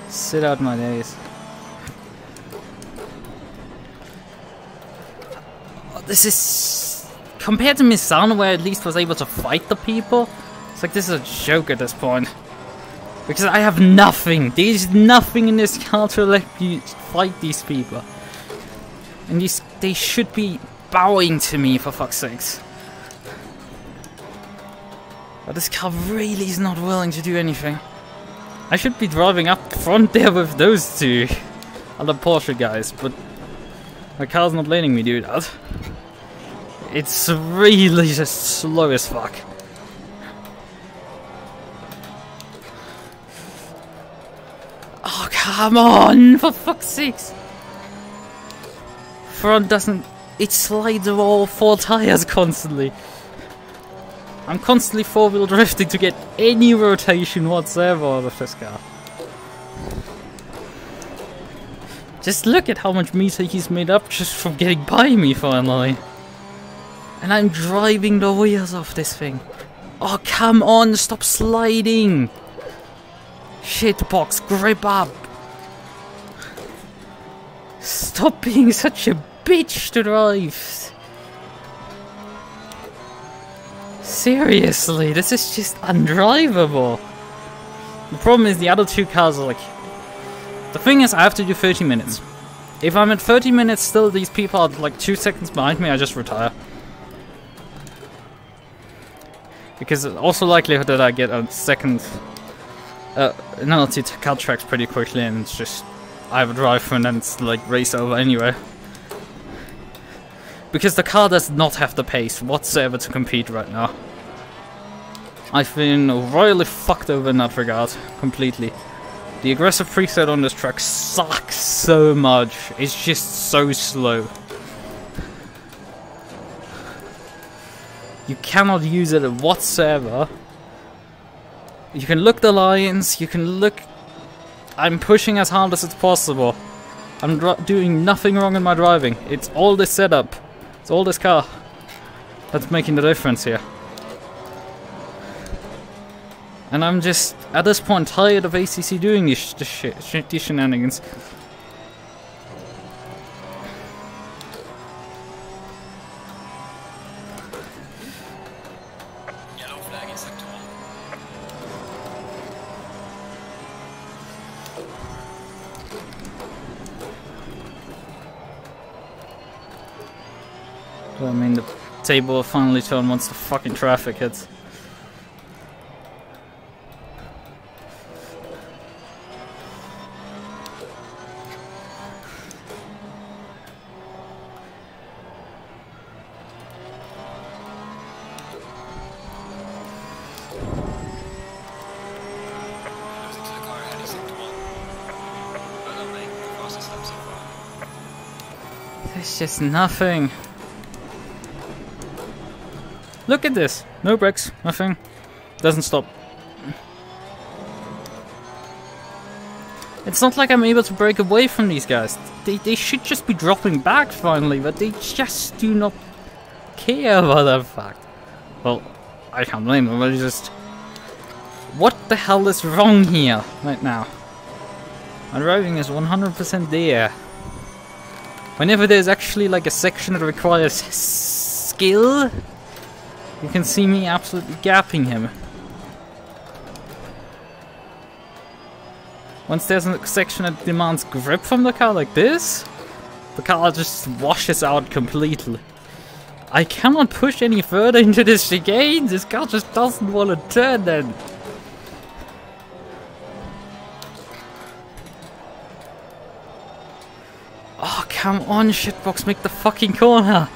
sit out my days. Oh, this is... Compared to Misano, where I at least was able to fight the people, it's like this is a joke at this point. Because I have nothing. There's nothing in this car to let you fight these people. And they should be bowing to me, for fuck's sakes. But this car really is not willing to do anything. I should be driving up front there with those two other Porsche guys, but my car's not letting me do that. It's really just slow as fuck. Oh, come on, for fuck's sakes. Front doesn't... It slides over all 4 tires constantly. I'm constantly 4-wheel drifting to get any rotation whatsoever out of this car. Just look at how much meter he's made up just from getting by me finally. And I'm driving the wheels off this thing. Oh, come on, stop sliding. Shitbox, grip up! Stop being such a bitch to drive! Seriously, this is just undrivable. The problem is the other 2 cars are like... The thing is, I have to do 30 minutes. If I'm at 30 minutes still, these people are like 2 seconds behind me, I just retire. Because it's also likelihood that I get a second... another 2 cut tracks pretty quickly, and it's just I have a driver and then it's like race over anyway. Because the car does not have the pace whatsoever to compete right now. I've been royally fucked over in that regard, completely. The aggressive preset on this track sucks so much, it's just so slow. You cannot use it whatsoever. You can look the lines, you can look... I'm pushing as hard as it's possible. I'm doing nothing wrong in my driving. It's all this setup. It's all this car that's making the difference here. And I'm just, at this point, tired of ACC doing these shenanigans. Yellow flag in sector 1. I mean, the table will finally turn once the fucking traffic hits. Losing to the car ahead in sector 1. But I'm making the fastest lap so far. There's just nothing. Look at this. No brakes, nothing. Doesn't stop. It's not like I'm able to break away from these guys. They should just be dropping back finally, but they just do not care about that fact. Well, I can't blame them, but it's just... What the hell is wrong here right now? My driving is 100% there. Whenever there's actually like a section that requires skill, you can see me absolutely gapping him. Once there's a section that demands grip from the car like this, the car just washes out completely. I cannot push any further into this chicane, this car just doesn't want to turn then. Oh, come on, shitbox, make the fucking corner.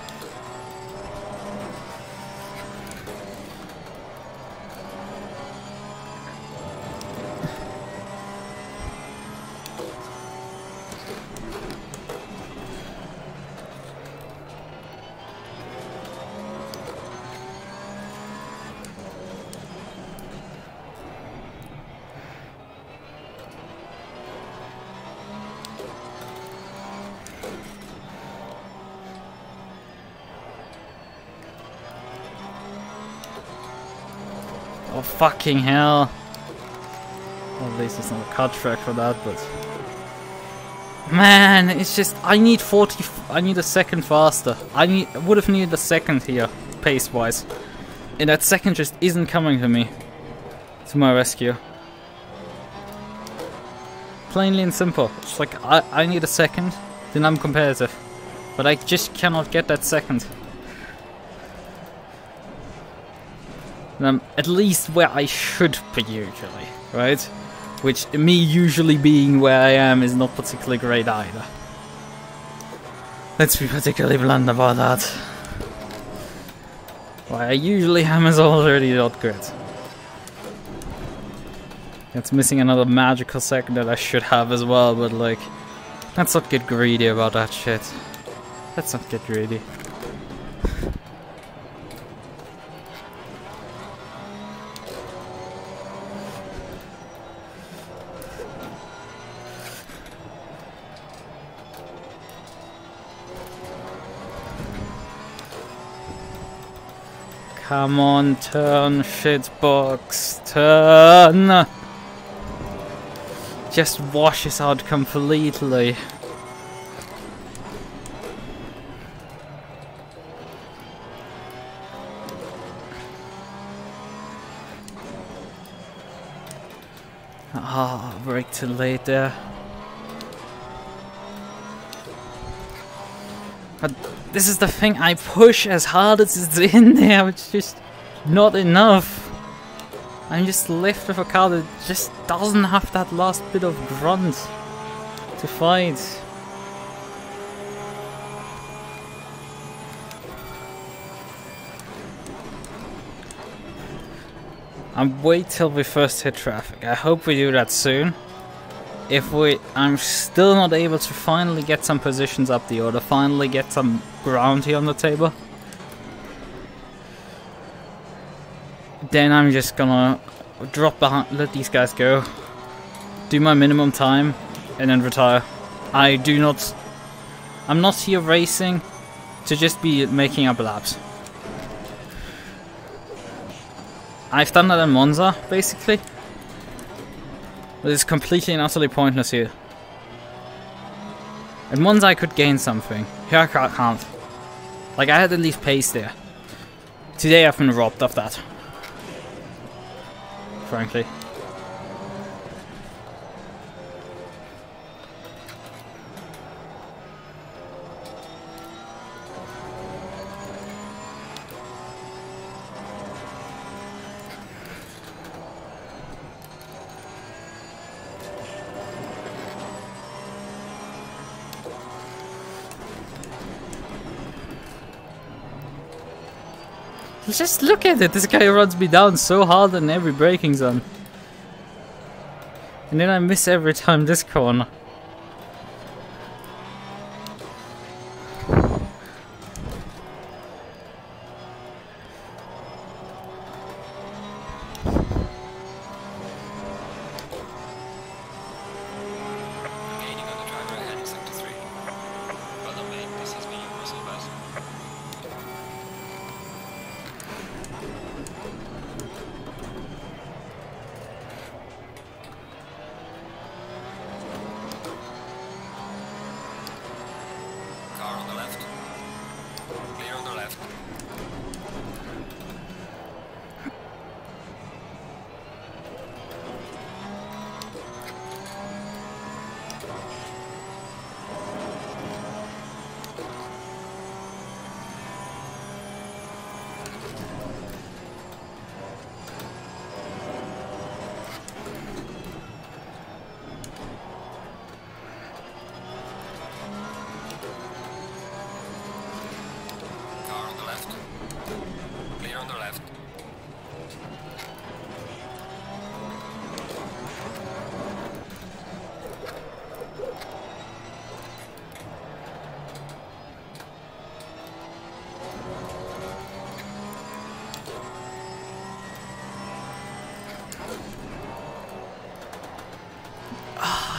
fucking hell. Well, at least it's not a cut track for that, but... Man, it's just... I need a second faster. I would have needed a second here, pace-wise. And that second just isn't coming to me. To my rescue. Plainly and simple. It's like, I need a second, then I'm competitive. But I just cannot get that second. And I'm at least where I should be usually, right? Which, me usually being where I am is not particularly great either. Let's be particularly blunt about that. Where I usually am is already not good. It's missing another magical second that I should have as well, but like, let's not get greedy about that shit. Let's not get greedy. Come on, turn, shitbox, turn! Just washes out completely. Ah, brake too late there. But this is the thing, I push as hard as it's in there, it's just not enough. I'm just left with a car that just doesn't have that last bit of grunt to fight. I'm wait till we first hit traffic. I hope we do that soon. If I'm still not able to finally get some positions up the order, finally get some ground here on the table, then I'm just gonna drop behind, let these guys go, do my minimum time, and then retire. I'm not here racing to just be making up laps. I've done that in Monza, basically. But it's completely and utterly pointless here. At Monza I could gain something. Here I can't. Like, I had at least pace there. Today I've been robbed of that. Frankly. Just look at it, this guy runs me down so hard in every braking zone. And then I miss every time this corner.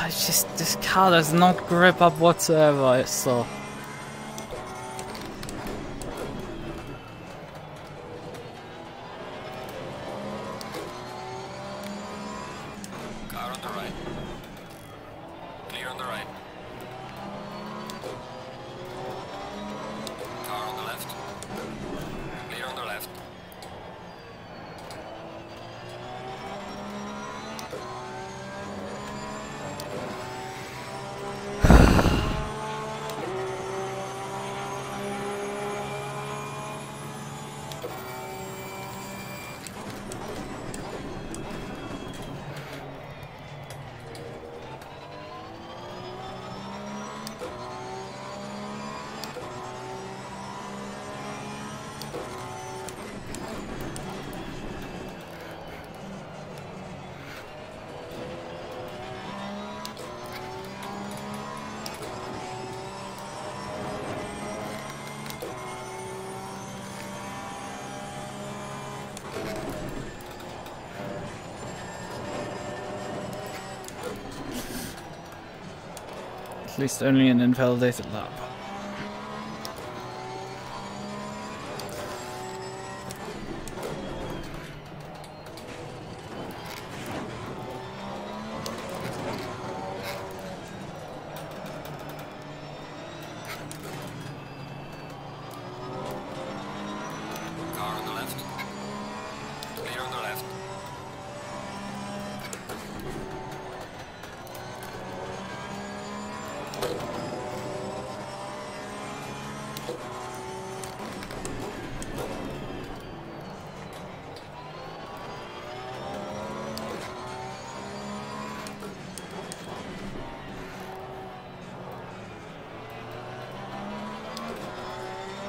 It's just, this car does not grip up whatsoever, so... on the right. Clear on the right. Car on the left. Clear on the left. At least only an invalidated lap. Car on the left. Clear on the left.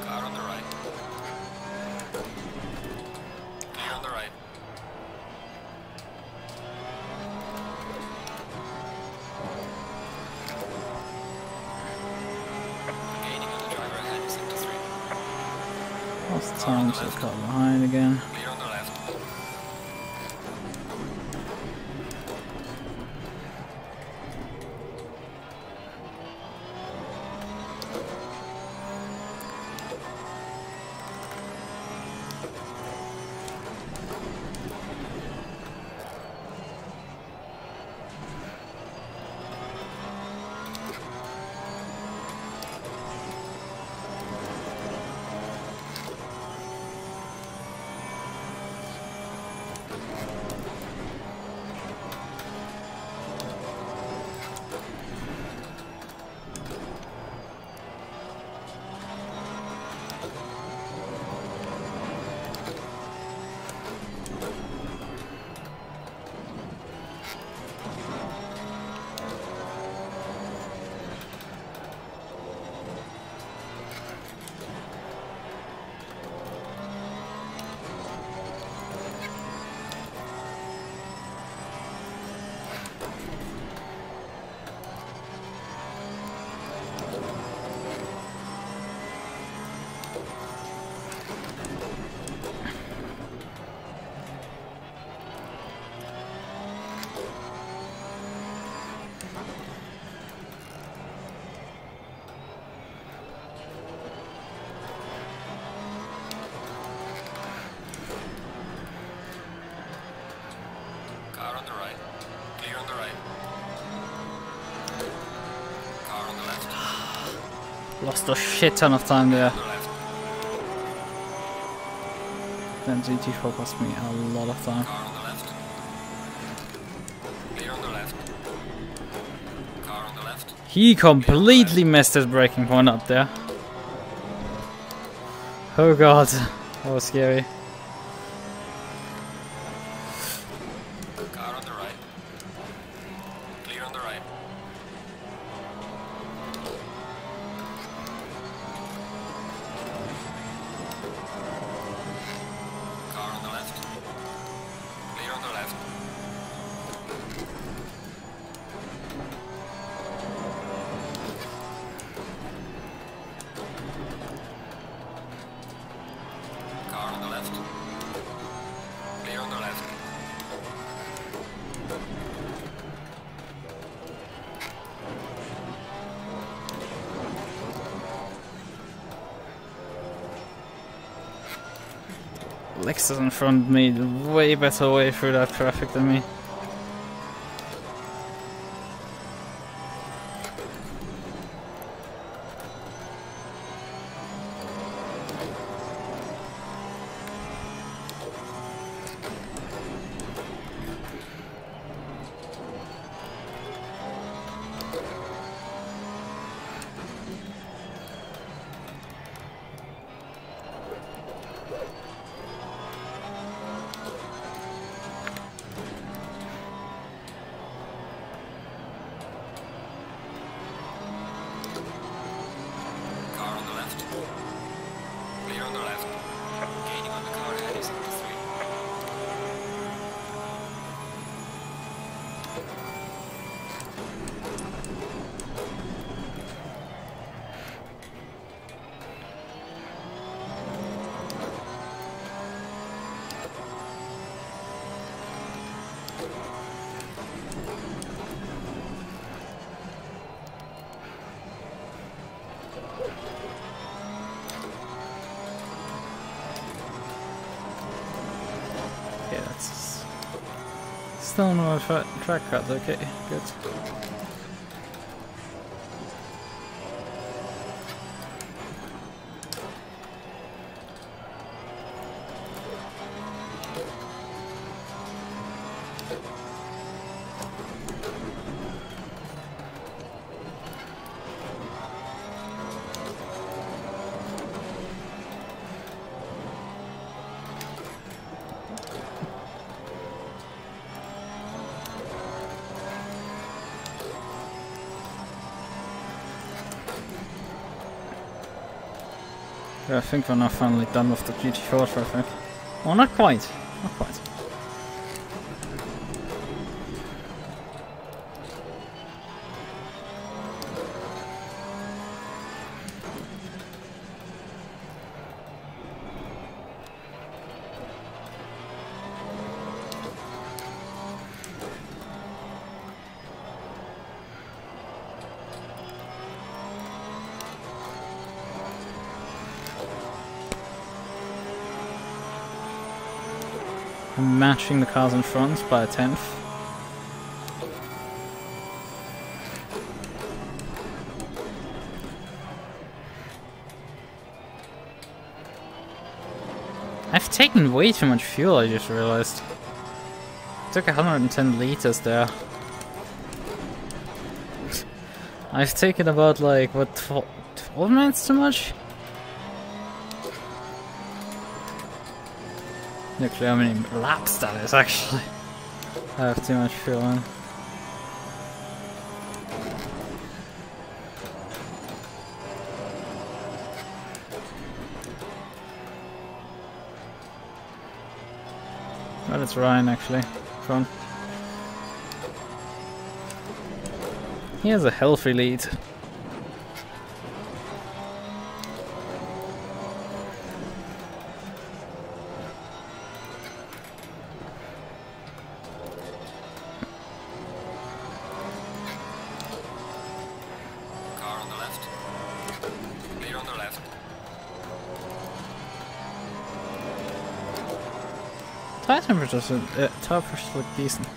Car on the right. Clear on the right. Gaining on the driver ahead is into 3. Lost time to cut behind again. Clear on the left. Car on the right. Clear on the right. Car on the left. Lost a shit ton of time there. On the left. Then GT4 cost me a lot of time. Car on the left. Clear on the left. Car on the left. He completely messed his braking point up there. Oh god, that was scary. Car on the right. Clear on the right. Car on the left. Clear on the left. Car on the left. Clear on the left. Lexus in front of me, way better way through that traffic than me. still no track cards, okay, good. Yeah, I think we're now finally done with the GT4 traffic. Well, not quite. Not quite. I'm matching the cars in front by a tenth. I've taken way too much fuel, I just realized. Took 110 liters there. I've taken about like, what, 12 minutes too much? Nuclear, how many laps that is actually. I have too much fuel in. Well, it's Ryan actually. Fun. He has a healthy lead. Tire temperatures look decent.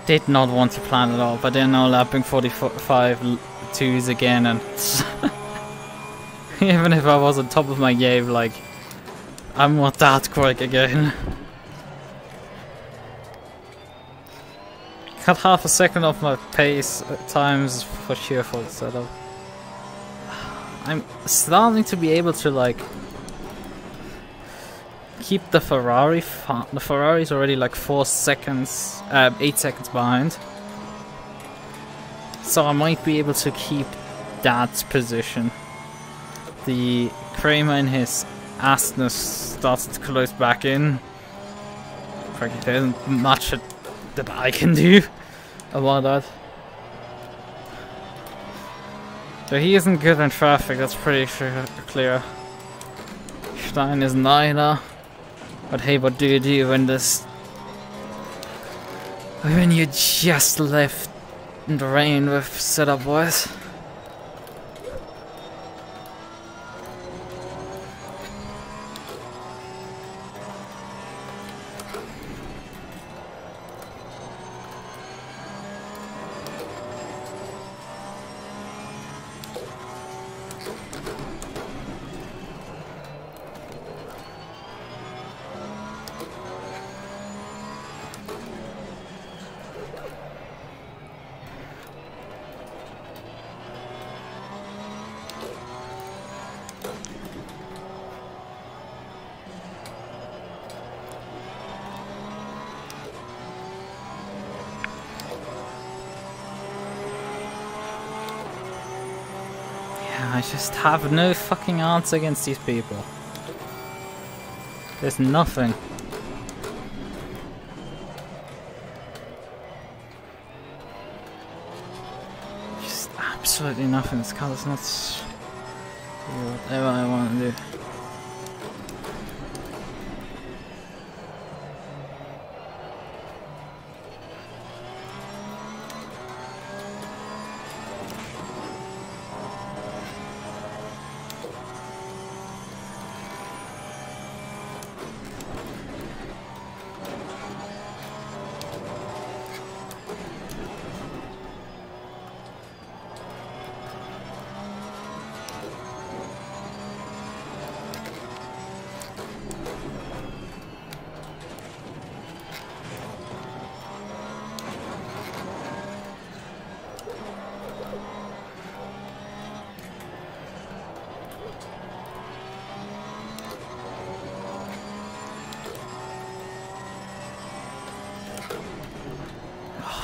Did not want to plan at all, but they're now lapping 45 twos again, and even if I was on top of my game, like, I'm not that quick again. Cut half a second off my pace at times for sheer fault setup. I'm starting to be able to, like, keep the Ferrari. The Ferrari's already like 8 seconds behind. So I might be able to keep that position. The Kramer in his Astness started to close back in. Frankly, there isn't much that I can do about that. So he isn't good in traffic, that's pretty clear. Stein is neither. But hey, what do you do when you just left in the rain with setup boys? I just have no fucking answer against these people. There's nothing. Just absolutely absolutely nothing. This car does not do whatever I want to do.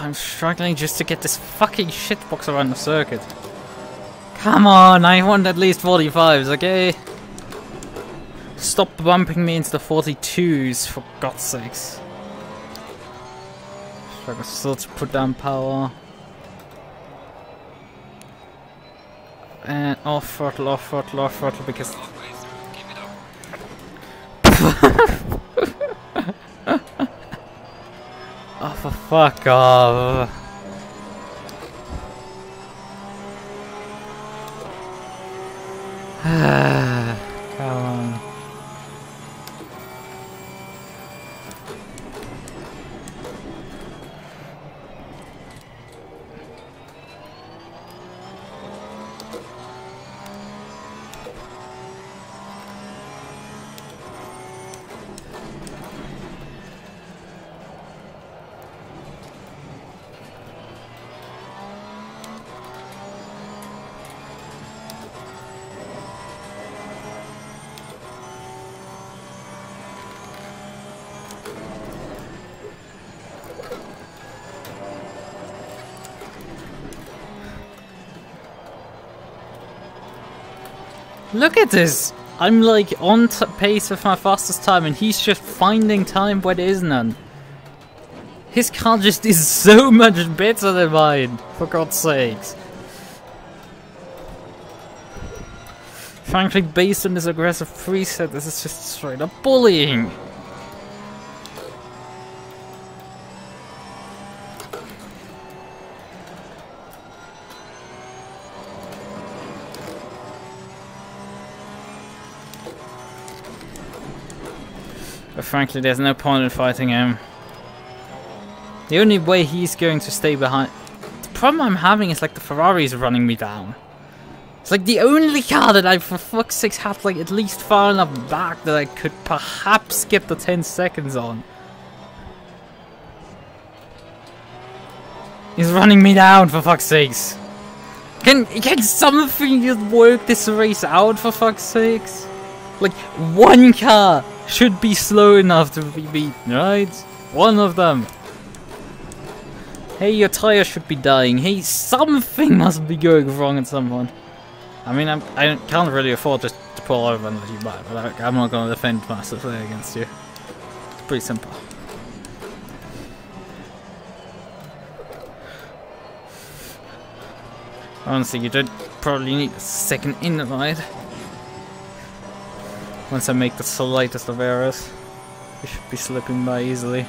I'm struggling just to get this fucking shitbox around the circuit. Come on, I want at least 45s, okay? Stop bumping me into the 42s, for God's sakes. Struggle still to put down power. And off throttle, because... Halfway through, keep it up. Oh, for fuck off. Come on. Look at this! I'm like on pace with my fastest time and he's just finding time where there is none. His car just is so much better than mine, for God's sakes. Frankly, based on this aggressive preset, this is just straight up bullying. But frankly, there's no point in fighting him. The only way he's going to stay behind... The problem I'm having is like the Ferrari's running me down. It's like the only car that I, for fuck's sake, had like at least far enough back that I could perhaps get the 10 seconds on. He's running me down, for fuck's sakes. Can something just work this race out, for fuck's sakes? Like, one car should be slow enough to be beaten, right? One of them. Hey, your tire should be dying. Hey, something must be going wrong at some point. I mean, I can't really afford just to pull over and let you by, but I'm not going to defend massively against you. It's pretty simple. Honestly, you don't probably need a second in the ride. Once I make the slightest of errors, you should be slipping by easily.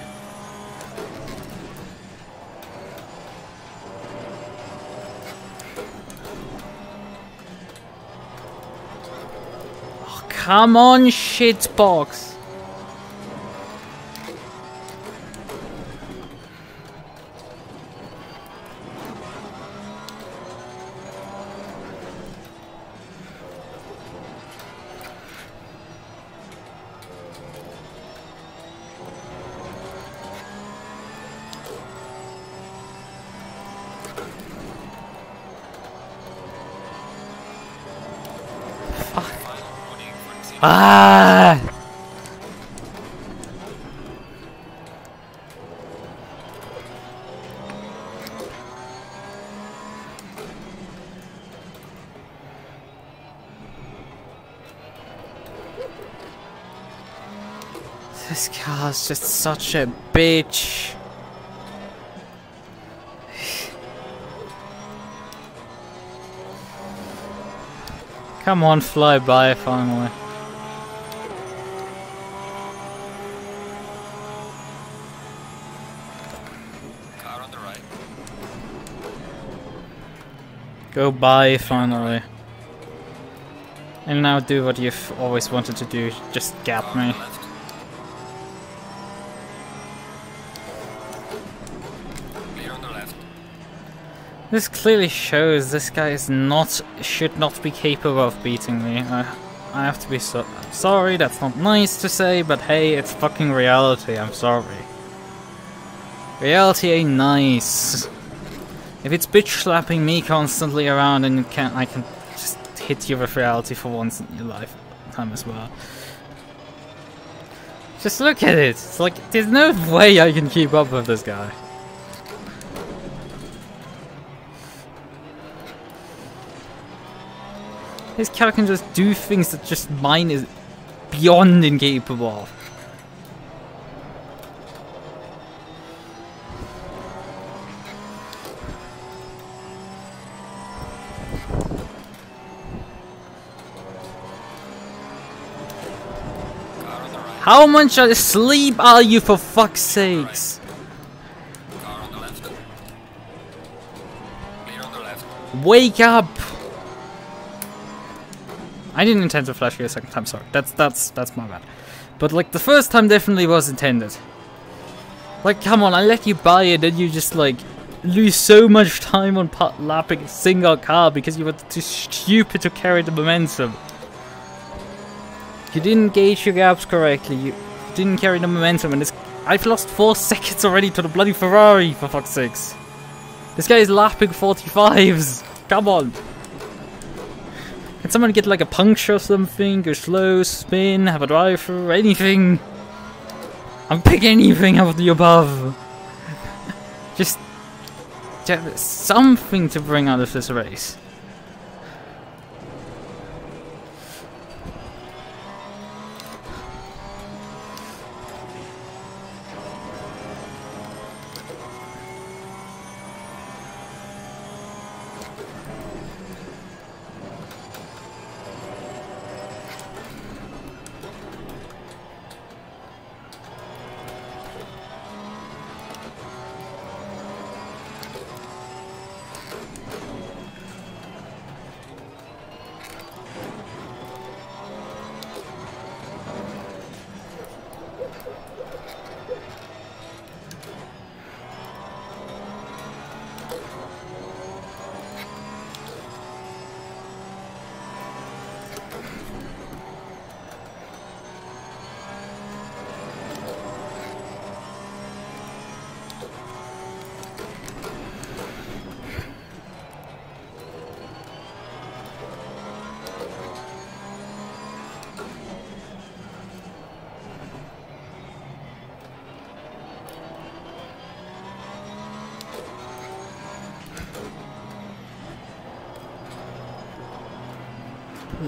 Oh, come on, shitbox! Ah! This car's just such a bitch. Come on, fly by finally. Car on the right. Go by finally. And now do what you've always wanted to do, just gap Car on me. the left. Clear on the left. This clearly shows this guy is should not be capable of beating me. I have to be I'm sorry, that's not nice to say, but hey, it's fucking reality, I'm sorry. Reality ain't nice. If it's bitch slapping me constantly around and I can just hit you with reality for once in your lifetime as well. Just look at it, it's like, there's no way I can keep up with this guy. His car can just do things that just mine is beyond incapable of. Car on the right. How much asleep are you, for fuck's sakes? Car on the left. Clear on the left. Wake up! I didn't intend to flash you a second time, sorry. That's my bad. But like the first time definitely was intended. Like come on, I let you buy it and you just like lose so much time on lapping a single car because you were too stupid to carry the momentum. You didn't gauge your gaps correctly, you didn't carry the momentum, and I've lost 4 seconds already to the bloody Ferrari, for fuck's sakes. This guy is lapping 45s. Come on. Can someone get like a puncture or something? Go slow, spin, have a drive through, anything. I'm picking anything out of the above. Just something to bring out of this race.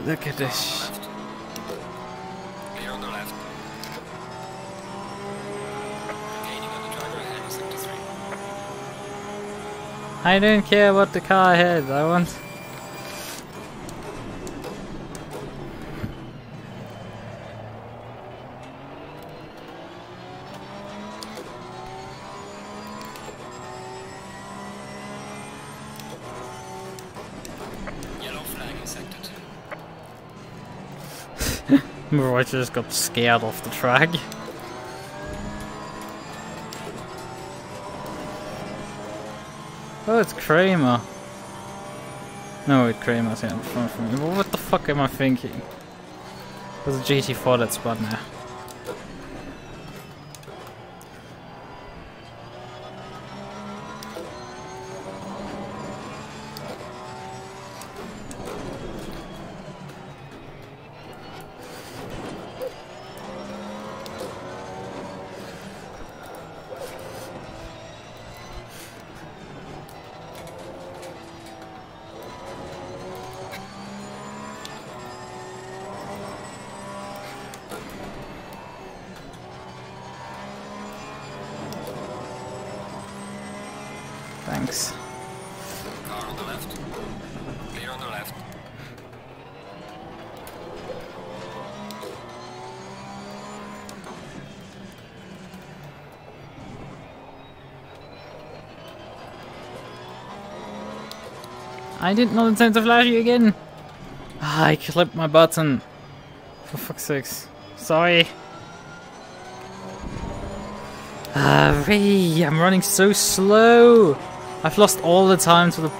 Look at this. Clear on the left. Gaining on the driver ahead is sector 3. I don't care what the car has, I want... Yellow flag in sector 2. I just got scared off the track. Oh, it's Kramer. No, wait, Kramer's here in front of me. What the fuck am I thinking? There's a GT4 that's spot now. Thanks. Car on the left. Clear on the left. I did not intend to flash you again. Ah, I clipped my button. For fuck's sakes. Sorry. Ah, Ray, I'm running so slow. I've lost all the time to the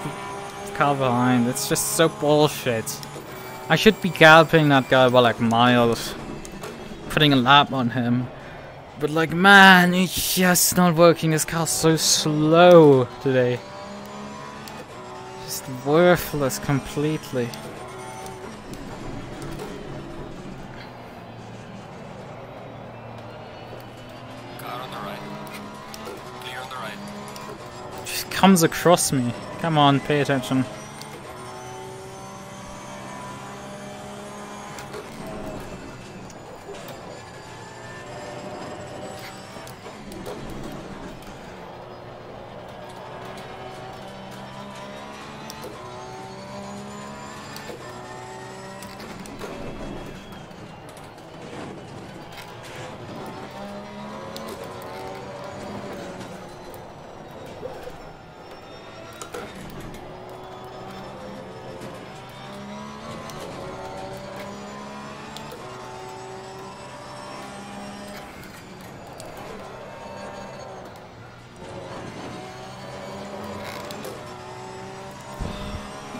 car behind. It's just so bullshit. I should be galloping that guy by like miles. Putting a lap on him. But like, man, it's just not working. This car's so slow today. Just worthless completely. Car on the right. Clear on the right. Just comes across me. Come on, pay attention.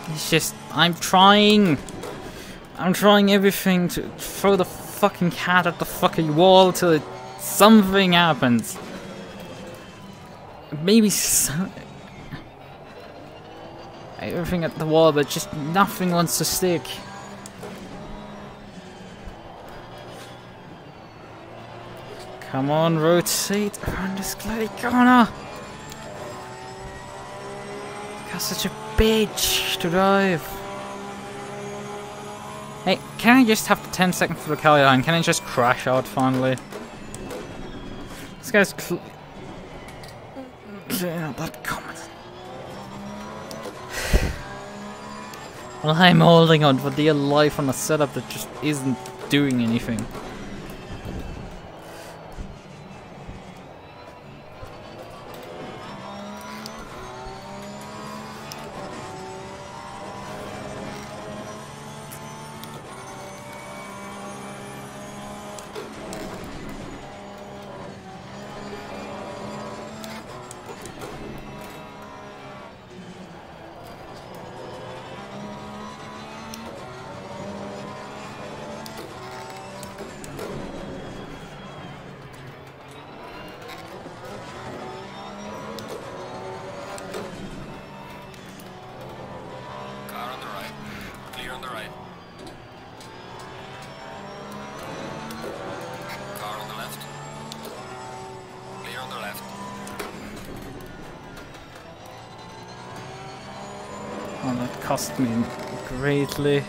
It's just, I'm trying everything to throw the fucking cat at the fucking wall till something happens. Maybe everything at the wall, but just nothing wants to stick. Come on, rotate around this bloody corner. Got such a bitch to drive. Hey, can I just have the 10 seconds for the car line? Can I just crash out finally? This guy's clearing out that comment. Well, I'm holding on for dear life on a setup that just isn't doing anything. Oh, that cost me greatly,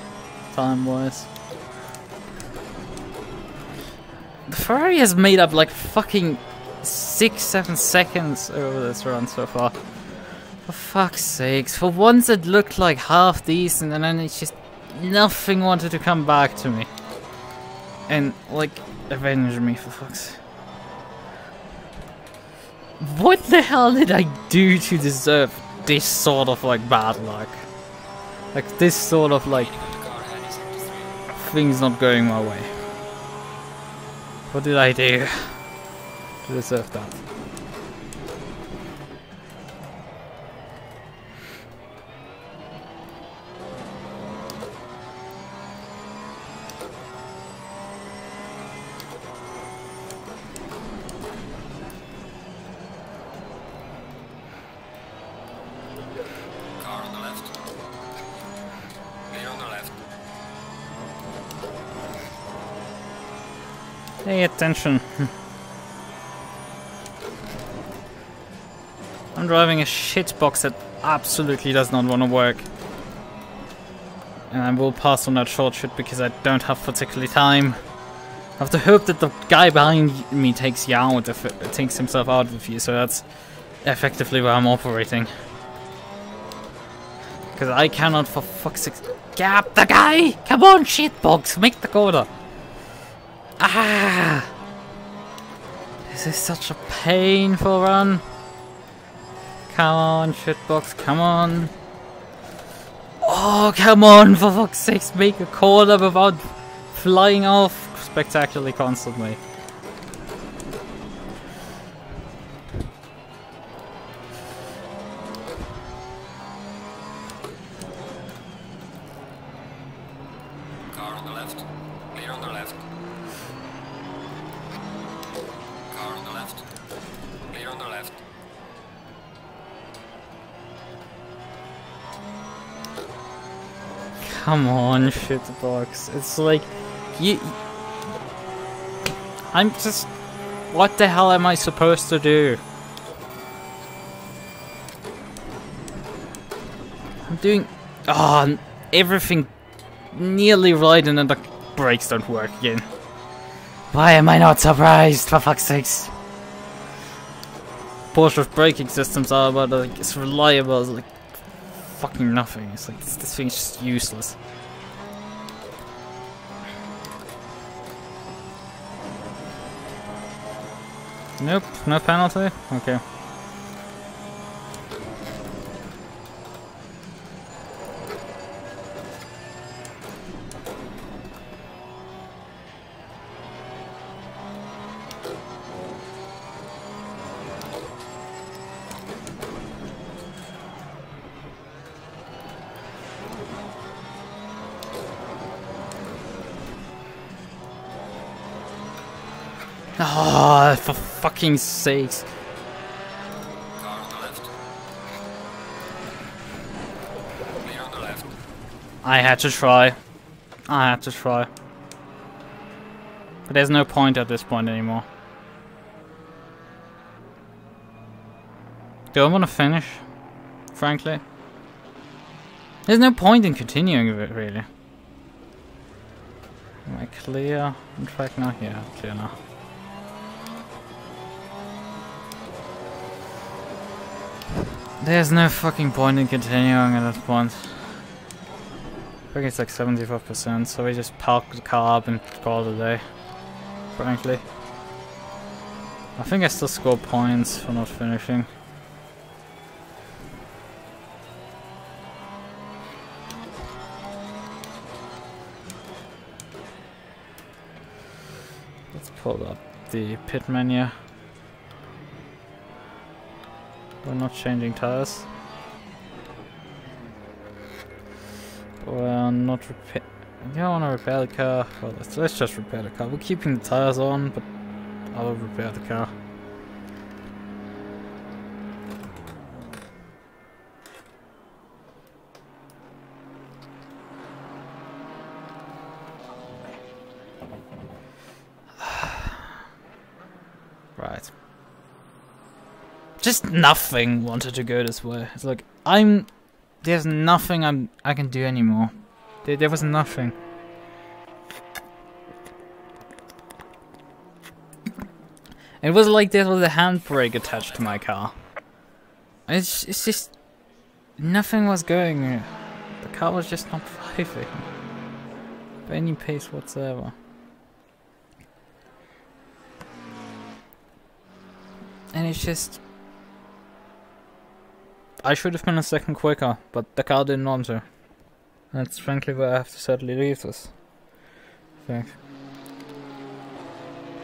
time-wise. The Ferrari has made up like fucking 6-7 seconds over this run so far. For fuck's sakes, for once it looked like half decent and then it's just nothing wanted to come back to me. And like, avenge me for fuck's sake. What the hell did I do to deserve this sort of like bad luck? Like this sort of like things not going my way. What did I do to deserve that? Pay attention. I'm driving a shitbox that absolutely does not want to work. And I will pass on that short shit because I don't have particularly time. I have to hope that the guy behind me takes you out, if it takes himself out with you, so that's effectively where I'm operating. Because I cannot for fuck's sake gap the guy! Come on, shitbox, make the corner! Ah! This is such a painful run. Come on, shitbox, come on. Oh, come on, for fuck's sake, make a corner without flying off spectacularly constantly. Car on the left. Clear on the left. Car on the left. Clear on the left. Come on, shitbox. It's like, I'm just... What the hell am I supposed to do? I'm doing... everything nearly right and then the brakes don't work again. Why am I not surprised, for fuck's sakes? Porsche's braking systems are about like, as reliable as like fucking nothing. It's like, this thing's just useless. Nope, no penalty? Okay. Oh, for fucking sakes. Car on the left. Clear on the left. I had to try. I had to try. But there's no point at this point anymore. Do I want to finish? Frankly. There's no point in continuing with it, really. Am I clear on track now? Yeah, clear now. There's no fucking point in continuing at this point. I think it's like 75%, so we just park the car up and call it a day. Frankly. I think I still score points for not finishing. Let's pull up the pit menu. We're not changing tires. We're not repair. You don't want to repair the car. Well, let's just repair the car. We're keeping the tires on, but I will repair the car. Right. Just nothing wanted to go this way. It's like there's nothing I can do anymore. There was nothing. It was like there was a handbrake attached to my car. It's just nothing was going. The car was just not driving by any pace whatsoever. And it's just... I should have been a second quicker, but the car didn't want to. That's frankly where I have to sadly leave this. Thanks.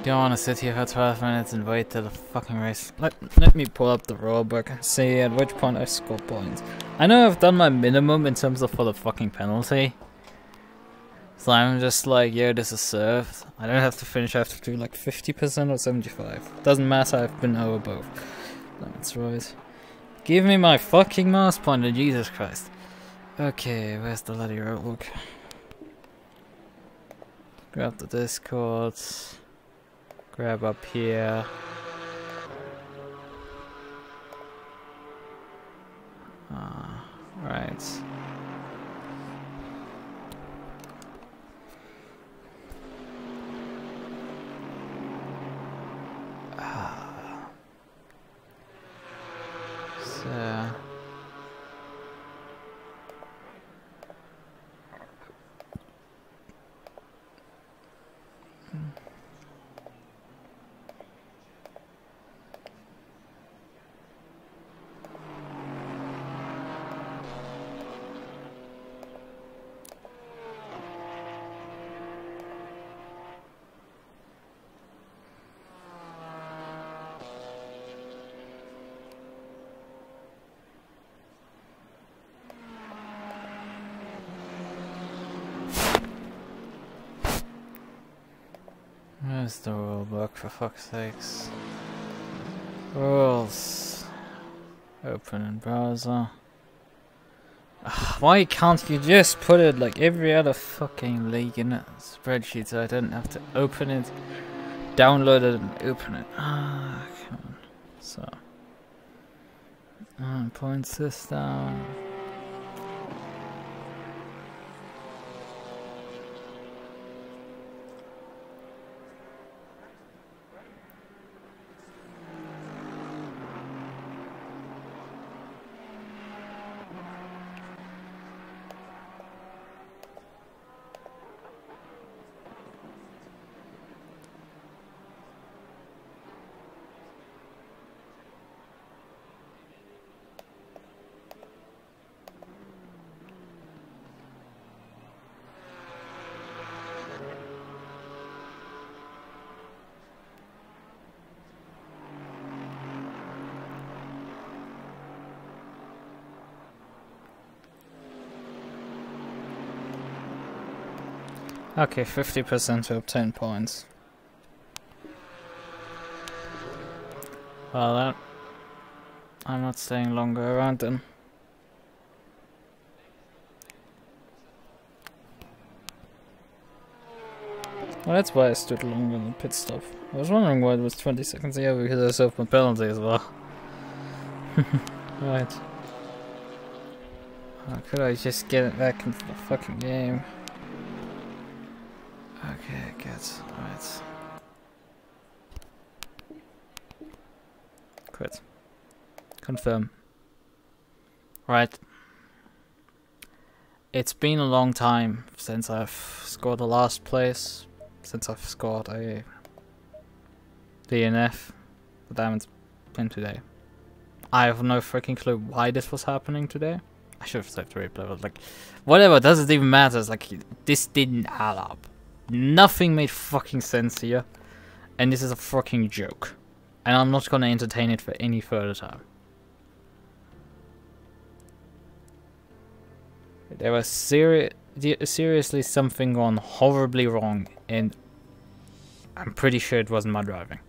Don't want to sit here for 12 minutes and wait till the fucking race. Let me pull up the raw book and see at which point I score points. I know I've done my minimum in terms of for the fucking penalty. So I'm just like, yeah, this is served. I don't have to finish, I have to do like 50% or 75. Doesn't matter, I've been over both. That's right. Give me my fucking mouse pointer, Jesus Christ. Okay, where's the bloody roadbook? Grab the Discord. Grab up here. Right. So... Where's the rule book, for fuck's sakes? Rules. Open in browser. Why can't you just put it like every other fucking league in a spreadsheet so I don't have to open it, download it and open it? Ah, come on. So. Point system. Okay, 50% to obtain points. Well, I'm not staying longer around then. Well, that's why I stood longer than pit stop. I was wondering why it was 20 seconds here, because I served my penalty as well. Right. How could I just get it back into the fucking game? Okay, good. Right. Quit. Confirm. Right. It's been a long time since I've scored the last place. Since I've scored a DNF. But I haven't been today. I have no freaking clue why this was happening today. I should have saved the replay, but like, whatever, doesn't even matter. It's like, this didn't add up. Nothing made fucking sense here, and this is a fucking joke, and I'm not gonna entertain it for any further time. There was seriously something gone horribly wrong, and I'm pretty sure it wasn't my driving.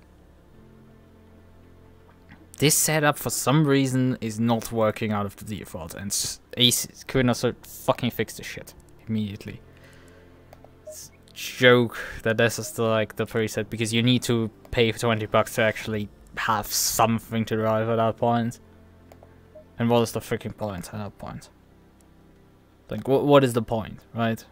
This setup for some reason is not working out of the default, and ACC couldn't also fucking fix this shit immediately. Joke that this is the preset, because you need to pay 20 bucks to actually have something to drive at that point. And what is the freaking point at that point? Like, what is the point, right?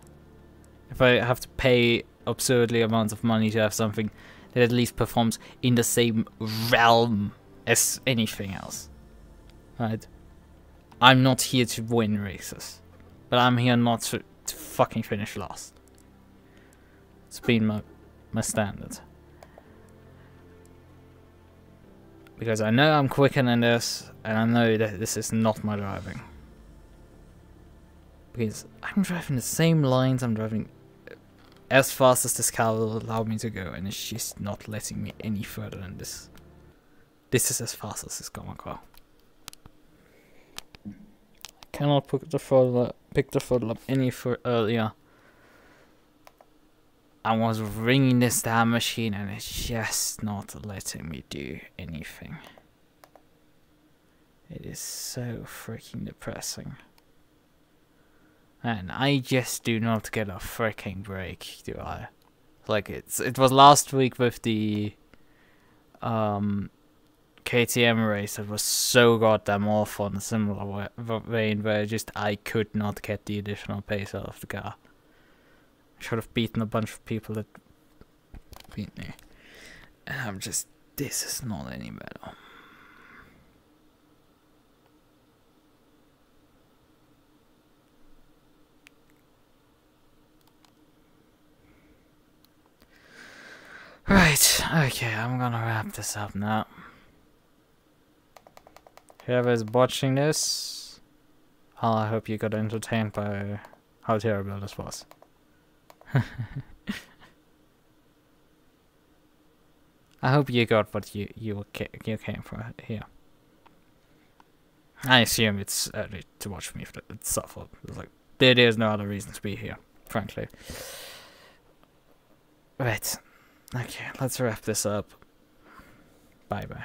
If I have to pay absurdly amounts of money to have something that at least performs in the same realm as anything else, right? I'm not here to win races, but I'm here not to fucking finish last. It's been my standard. Because I know I'm quicker than this, and I know that this is not my driving. Because I'm driving the same lines, I'm driving as fast as this car will allow me to go, and it's just not letting me any further than this. This is as fast as this gonna go. I cannot pick the throttle up any earlier. I was ringing this damn machine and it's just not letting me do anything. It is so freaking depressing. And I just do not get a freaking break, do I? Like, it was last week with the KTM race that was so goddamn awful in a similar vein where I could not get the additional pace out of the car. I should have beaten a bunch of people that beat me. And I'm just, this is not any better. Right, okay, I'm gonna wrap this up now. Whoever's watching this, I hope you got entertained by how terrible this was. I hope you got what you came for here. I assume it's early to watch me suffer. Like, there's no other reason to be here, frankly. Right. Okay, let's wrap this up. Bye bye.